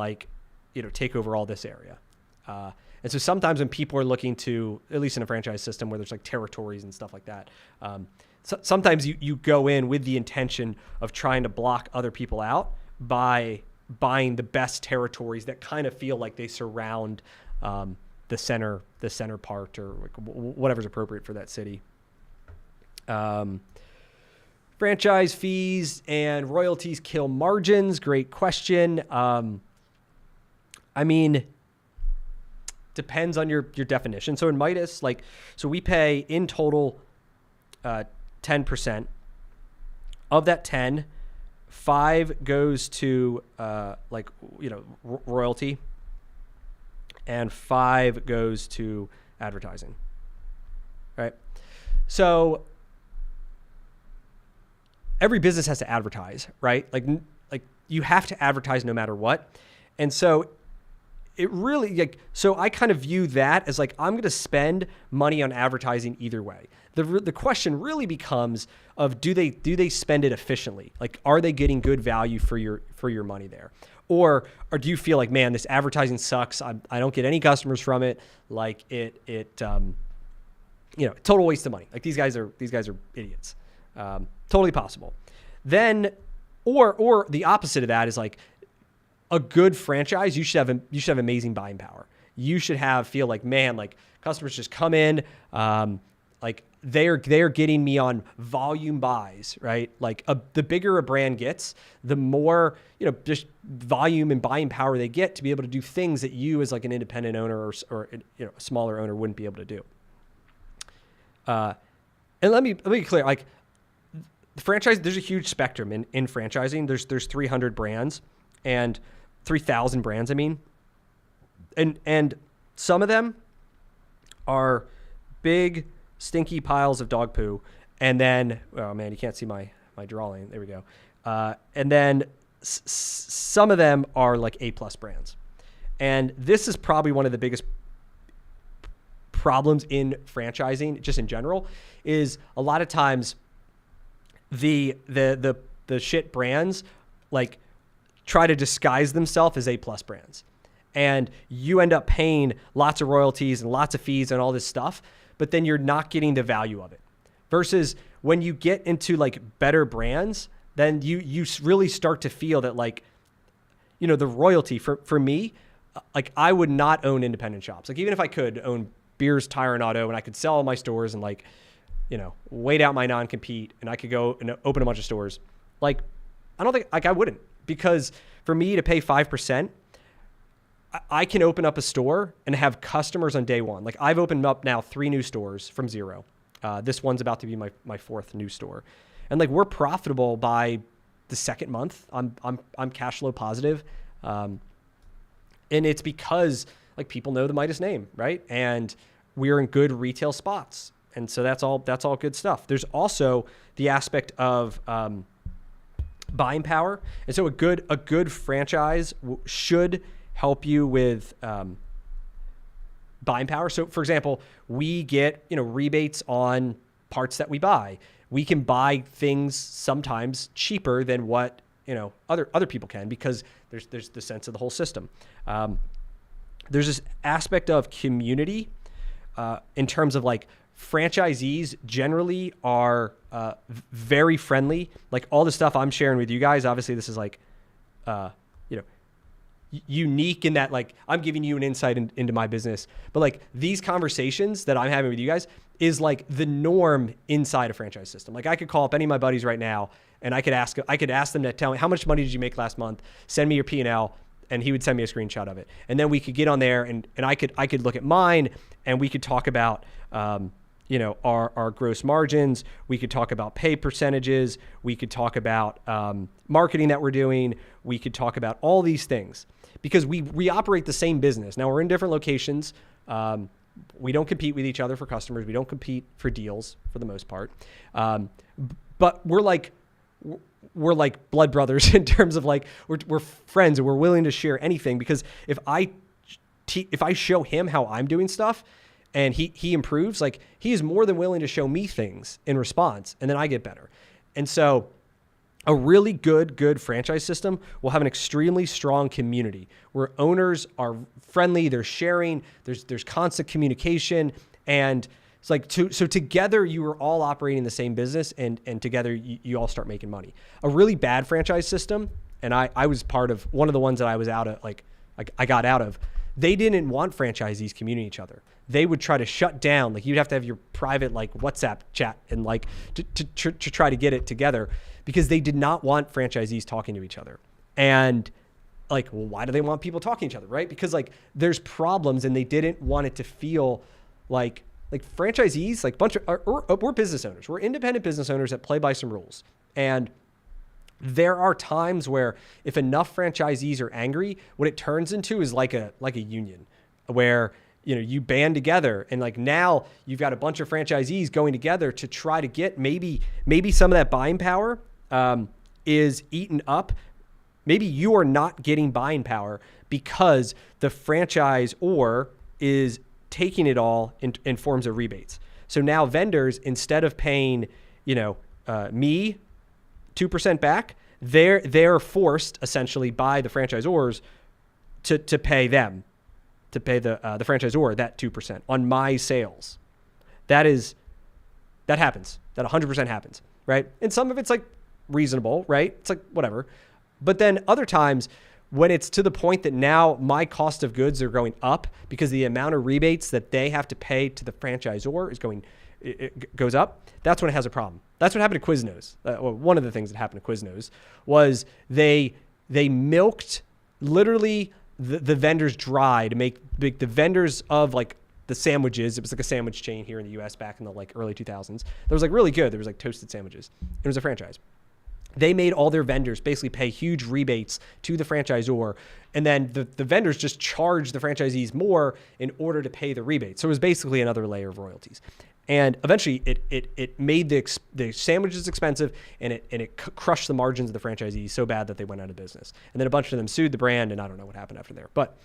take over all this area. And so sometimes when people are looking to, at least in a franchise system where there's like territories and stuff like that, sometimes you go in with the intention of trying to block other people out by buying the best territories that kind of feel like they surround the center part, or whatever's appropriate for that city. Franchise fees and royalties kill margins. Great question. Depends on your definition. So in Midas, so we pay in total 10%. Of that 10, 5 goes to royalty, and 5 goes to advertising. Right? So every business has to advertise, right? Like you have to advertise no matter what. And so it really, so I kind of view that as I'm going to spend money on advertising either way. The question really becomes of do they spend it efficiently? Are they getting good value for your money there? Or do you feel like, man, this advertising sucks. I don't get any customers from it. Total waste of money. These guys are idiots. Totally possible. Then, or the opposite of that is a good franchise. You should have amazing buying power. You should feel like, man, customers just come in, they're getting me on volume buys, right? The bigger a brand gets, the more, just volume and buying power they get to be able to do things that you as an independent owner or a smaller owner wouldn't be able to do. And let me be clear, the franchise, there's a huge spectrum in franchising. There's 300 brands and 3,000 brands, and some of them are big, stinky piles of dog poo. And then, oh man, you can't see my drawing. There we go. And then some of them are A+ brands. And this is probably one of the biggest problems in franchising, just in general, is a lot of times the shit brands try to disguise themselves as A+ brands. And you end up paying lots of royalties and lots of fees and all this stuff, but then you're not getting the value of it. Versus when you get into better brands, then you really start to feel that the royalty for me, I would not own independent shops. Even if I could own Beers Tire and Auto and I could sell all my stores and wait out my non-compete and I could go and open a bunch of stores, I don't think I wouldn't. Because for me to pay 5%, I can open up a store and have customers on day one. I've opened up now 3 new stores from 0. This one's about to be my 4th new store, and we're profitable by the 2nd month. I'm cash flow positive, and it's because people know the Midas name, right? And we're in good retail spots, and so that's all good stuff. There's also the aspect of buying power. And so a good franchise should help you with buying power. So for example, we get, rebates on parts that we buy. We can buy things sometimes cheaper than what, other people can, because there's the sense of the whole system. There's this aspect of community in terms of franchisees generally are very friendly. Like all the stuff I'm sharing with you guys, obviously this is like, you know, unique in that like I'm giving you an insight into my business, but like these conversations that I'm having with you guys is like the norm inside a franchise system. Like I could call up any of my buddies right now and I could ask them to tell me how much money did you make last month? Send me your P&L, and he would send me a screenshot of it. And then we could get on there and I could look at mine and we could talk about, you know, our gross margins. We could talk about pay percentages. We could talk about marketing that we're doing. We could talk about all these things because we operate the same business. Now we're in different locations. We don't compete with each other for customers. We don't compete for deals for the most part. But we're like blood brothers in terms of like we're friends and we're willing to share anything, because if I show him how I'm doing stuff and he improves, like he is more than willing to show me things in response, and then I get better. And so a really good franchise system will have an extremely strong community where owners are friendly, they're sharing, there's constant communication, and it's like so together you are all operating the same business, and together you all start making money. A really bad franchise system, and I was part of one of the ones that I was out of, like I got out of. They didn't want franchisees communicating each other. They would try to shut down. Like you'd have to have your private like WhatsApp chat and like to try to get it together, because they did not want franchisees talking to each other. And like, well, why do they want people talking to each other, right? Because like there's problems, and they didn't want it to feel like franchisees, like we're business owners. We're independent business owners that play by some rules. And there are times where if enough franchisees are angry, what it turns into is like a union where, you know, you band together, and like now you've got a bunch of franchisees going together to try to get maybe some of that buying power is eaten up. Maybe you are not getting buying power because the franchisor is taking it all in forms of rebates. So now vendors, instead of paying, you know, me 2% back, they're forced essentially by the franchisors to pay them, to pay the franchisor that 2% on my sales. That happens. That 100% happens, right? And some of it's like reasonable, right? It's like whatever. But then other times when it's to the point that now my cost of goods are going up because the amount of rebates that they have to pay to the franchisor it goes up, that's when it has a problem. That's what happened to Quiznos. Well, one of the things that happened to Quiznos was they milked literally the vendors dry to make the vendors of like the sandwiches. It was like a sandwich chain here in the US back in the like early 2000s. That was like really good. There was like toasted sandwiches. It was a franchise. They made all their vendors basically pay huge rebates to the franchisor, and then the vendors just charged the franchisees more in order to pay the rebate. So it was basically another layer of royalties. And eventually it made the sandwiches expensive, and it crushed the margins of the franchisees so bad that they went out of business. And then a bunch of them sued the brand, and I don't know what happened after there. But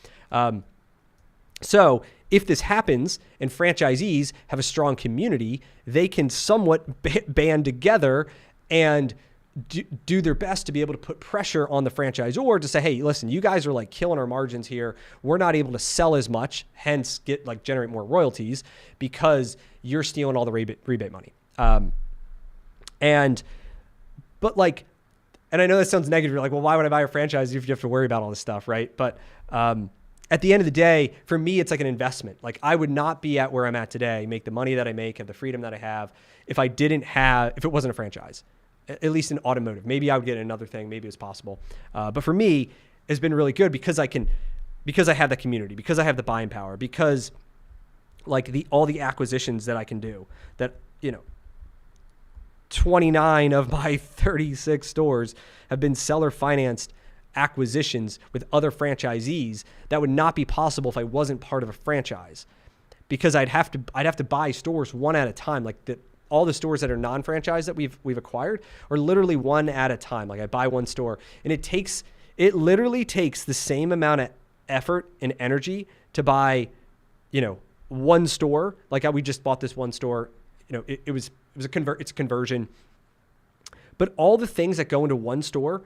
so if this happens and franchisees have a strong community, they can somewhat band together and do their best to be able to put pressure on the franchisor to say, hey, listen, you guys are like killing our margins here. We're not able to sell as much, hence generate more royalties because you're stealing all the rebate money. And I know that sounds negative. You're like, well, why would I buy a franchise if you have to worry about all this stuff, right? But at the end of the day, for me, it's like an investment. Like I would not be at where I'm at today, make the money that I make, have the freedom that I have, if it wasn't a franchise. At least in automotive. Maybe I would get another thing. Maybe it's possible. But for me, it's been really good because I have that community, because I have the buying power, because like all the acquisitions that I can do, that, you know, 29 of my 36 stores have been seller financed acquisitions with other franchisees that would not be possible if I wasn't part of a franchise, because I'd have to buy stores one at a time. Like all the stores that are non-franchise that we've acquired are literally one at a time. Like I buy one store, and it literally takes the same amount of effort and energy to buy, you know, one store. Like we just bought this one store, you know, it's a conversion, but all the things that go into one store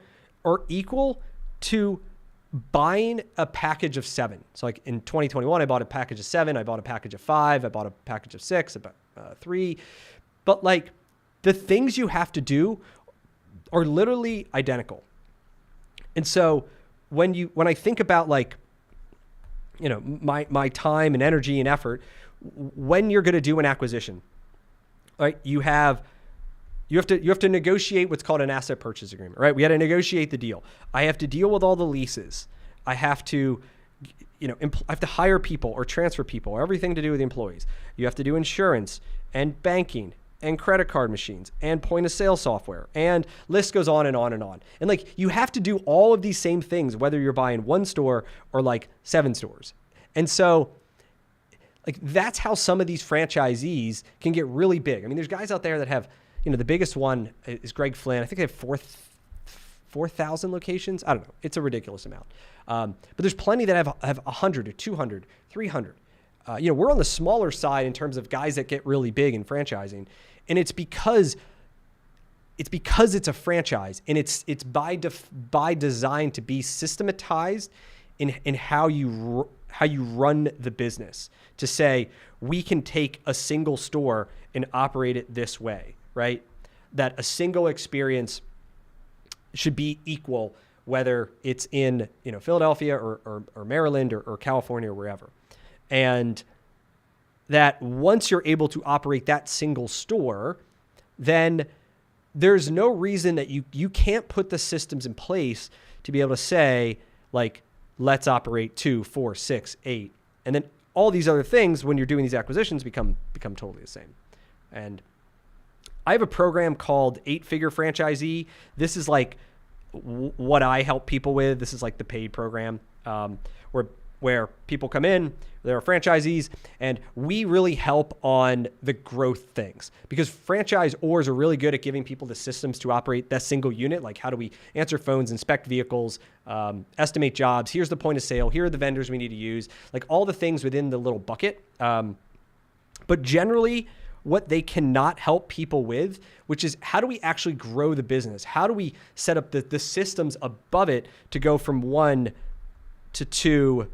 are equal to buying a package of 7. So like in 2021, I bought a package of 7, I bought a package of 5, I bought a package of 6, 3. But like the things you have to do are literally identical. And so when I think about like, you know, my time and energy and effort, when you're going to do an acquisition, right? You have to negotiate what's called an asset purchase agreement, right? We had to negotiate the deal. I have to deal with all the leases. I have to, you know, I have to hire people or transfer people or everything to do with the employees. You have to do insurance and banking and credit card machines and point of sale software, and list goes on and on and on. And like, you have to do all of these same things, whether you're buying one store or like 7 stores. And so like, that's how some of these franchisees can get really big. I mean, there's guys out there that have, you know, the biggest one is Greg Flynn. I think they have 4,000 locations. I don't know. It's a ridiculous amount. But there's plenty that have 100 or 200, 300. You know, we're on the smaller side in terms of guys that get really big in franchising. And it's because it's a franchise, and it's by design to be systematized in how you run the business, to say, we can take a single store and operate it this way, right? That a single experience should be equal, whether it's in, you know, Philadelphia or Maryland or California or wherever. And that once you're able to operate that single store, then there's no reason that you can't put the systems in place to be able to say, like, let's operate 2, 4, 6, 8. And then all these other things, when you're doing these acquisitions, become totally the same. And I have a program called 8-Figure Franchisee. This is like what I help people with. This is like the paid program, where people come in, they're franchisees, and we really help on the growth things, because franchisors are really good at giving people the systems to operate that single unit. Like, how do we answer phones, inspect vehicles, estimate jobs? Here's the point of sale. Here are the vendors we need to use. Like, all the things within the little bucket. But generally, what they cannot help people with, which is, how do we actually grow the business? How do we set up the systems above it to go from 1 to 2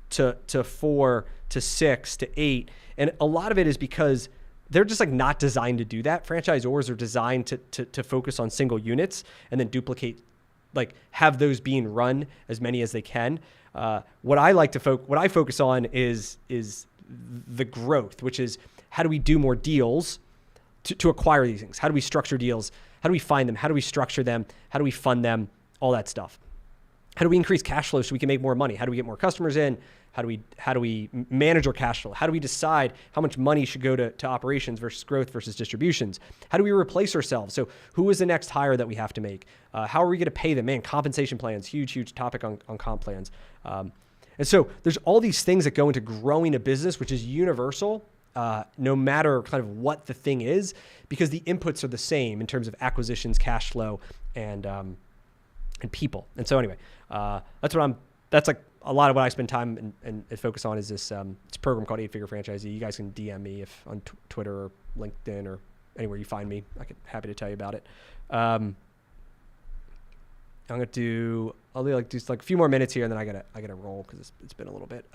to 4 to 6 to 8? And a lot of it is because they're just like not designed to do that. Franchisors are designed to focus on single units and then duplicate, like, have those being run as many as they can. What I focus on is the growth, which is, how do we do more deals to acquire these things? How do we structure deals? How do we find them? How do we structure them? How do we fund them? All that stuff. How do we increase cash flow so we can make more money? How do we get more customers in? How do we manage our cash flow? How do we decide how much money should go to operations versus growth versus distributions? How do we replace ourselves? So who is the next hire that we have to make? How are we going to pay them? Man, compensation plans, huge topic on comp plans. And so there's all these things that go into growing a business, which is universal, no matter kind of what the thing is, because the inputs are the same in terms of acquisitions, cash flow, and people. And so anyway, that's like a lot of what I spend time and focus on is this program called 8-Figure Franchisee. You guys can DM me if on Twitter or LinkedIn or anywhere you find me. Happy to tell you about it. I'll do a few more minutes here, and then I gotta roll because it's been a little bit.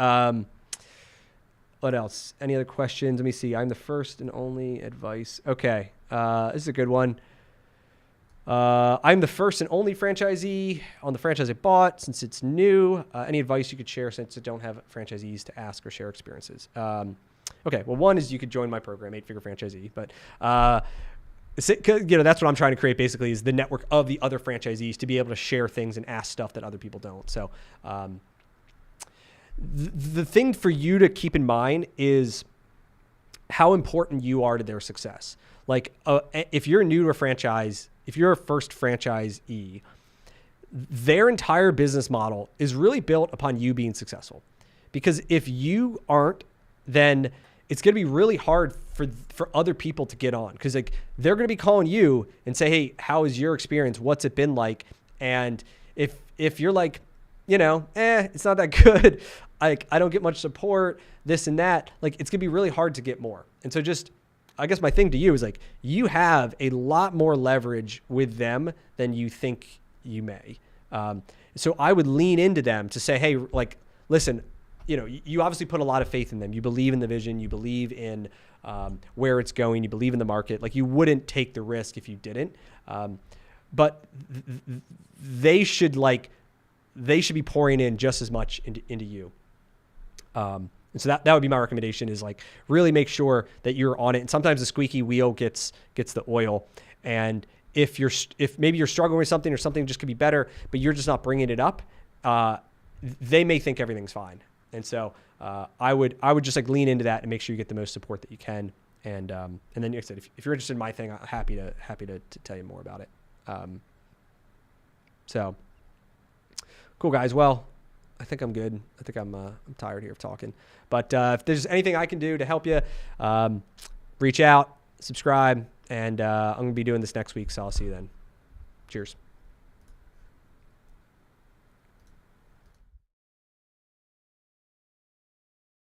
What else? Any other questions? Let me see. I'm the first and only advice. Okay. This is a good one. I'm the first and only franchisee on the franchise I bought since it's new. Any advice you could share since I don't have franchisees to ask or share experiences? Okay. Well, one is you could join my program, 8-Figure Franchisee, but, that's what I'm trying to create basically, is the network of the other franchisees to be able to share things and ask stuff that other people don't. So, the thing for you to keep in mind is how important you are to their success. Like, if you're new to a franchise, if you're a first franchisee, their entire business model is really built upon you being successful. Because if you aren't, then it's going to be really hard for other people to get on. Because like, they're going to be calling you and say, hey, how is your experience? What's it been like? And if you're like, it's not that good. I don't get much support, this and that. Like, it's going to be really hard to get more. And so I guess my thing to you is like, you have a lot more leverage with them than you think you may. So I would lean into them to say, hey, like, listen, you obviously put a lot of faith in them. You believe in the vision. You believe in where it's going. You believe in the market. Like, you wouldn't take the risk if you didn't. But they should be pouring in just as much into you. And so that would be my recommendation, is like, really make sure that you're on it. And sometimes the squeaky wheel gets the oil. And if maybe you're struggling with something, or something just could be better, but you're just not bringing it up, they may think everything's fine. And so I would just like lean into that and make sure you get the most support that you can. And then, like I said, if you're interested in my thing, I'm happy to tell you more about it. So cool, guys. Well, I think I'm good. I think I'm tired here of talking, but if there's anything I can do to help you, reach out, subscribe, and I'm going to be doing this next week. So I'll see you then. Cheers.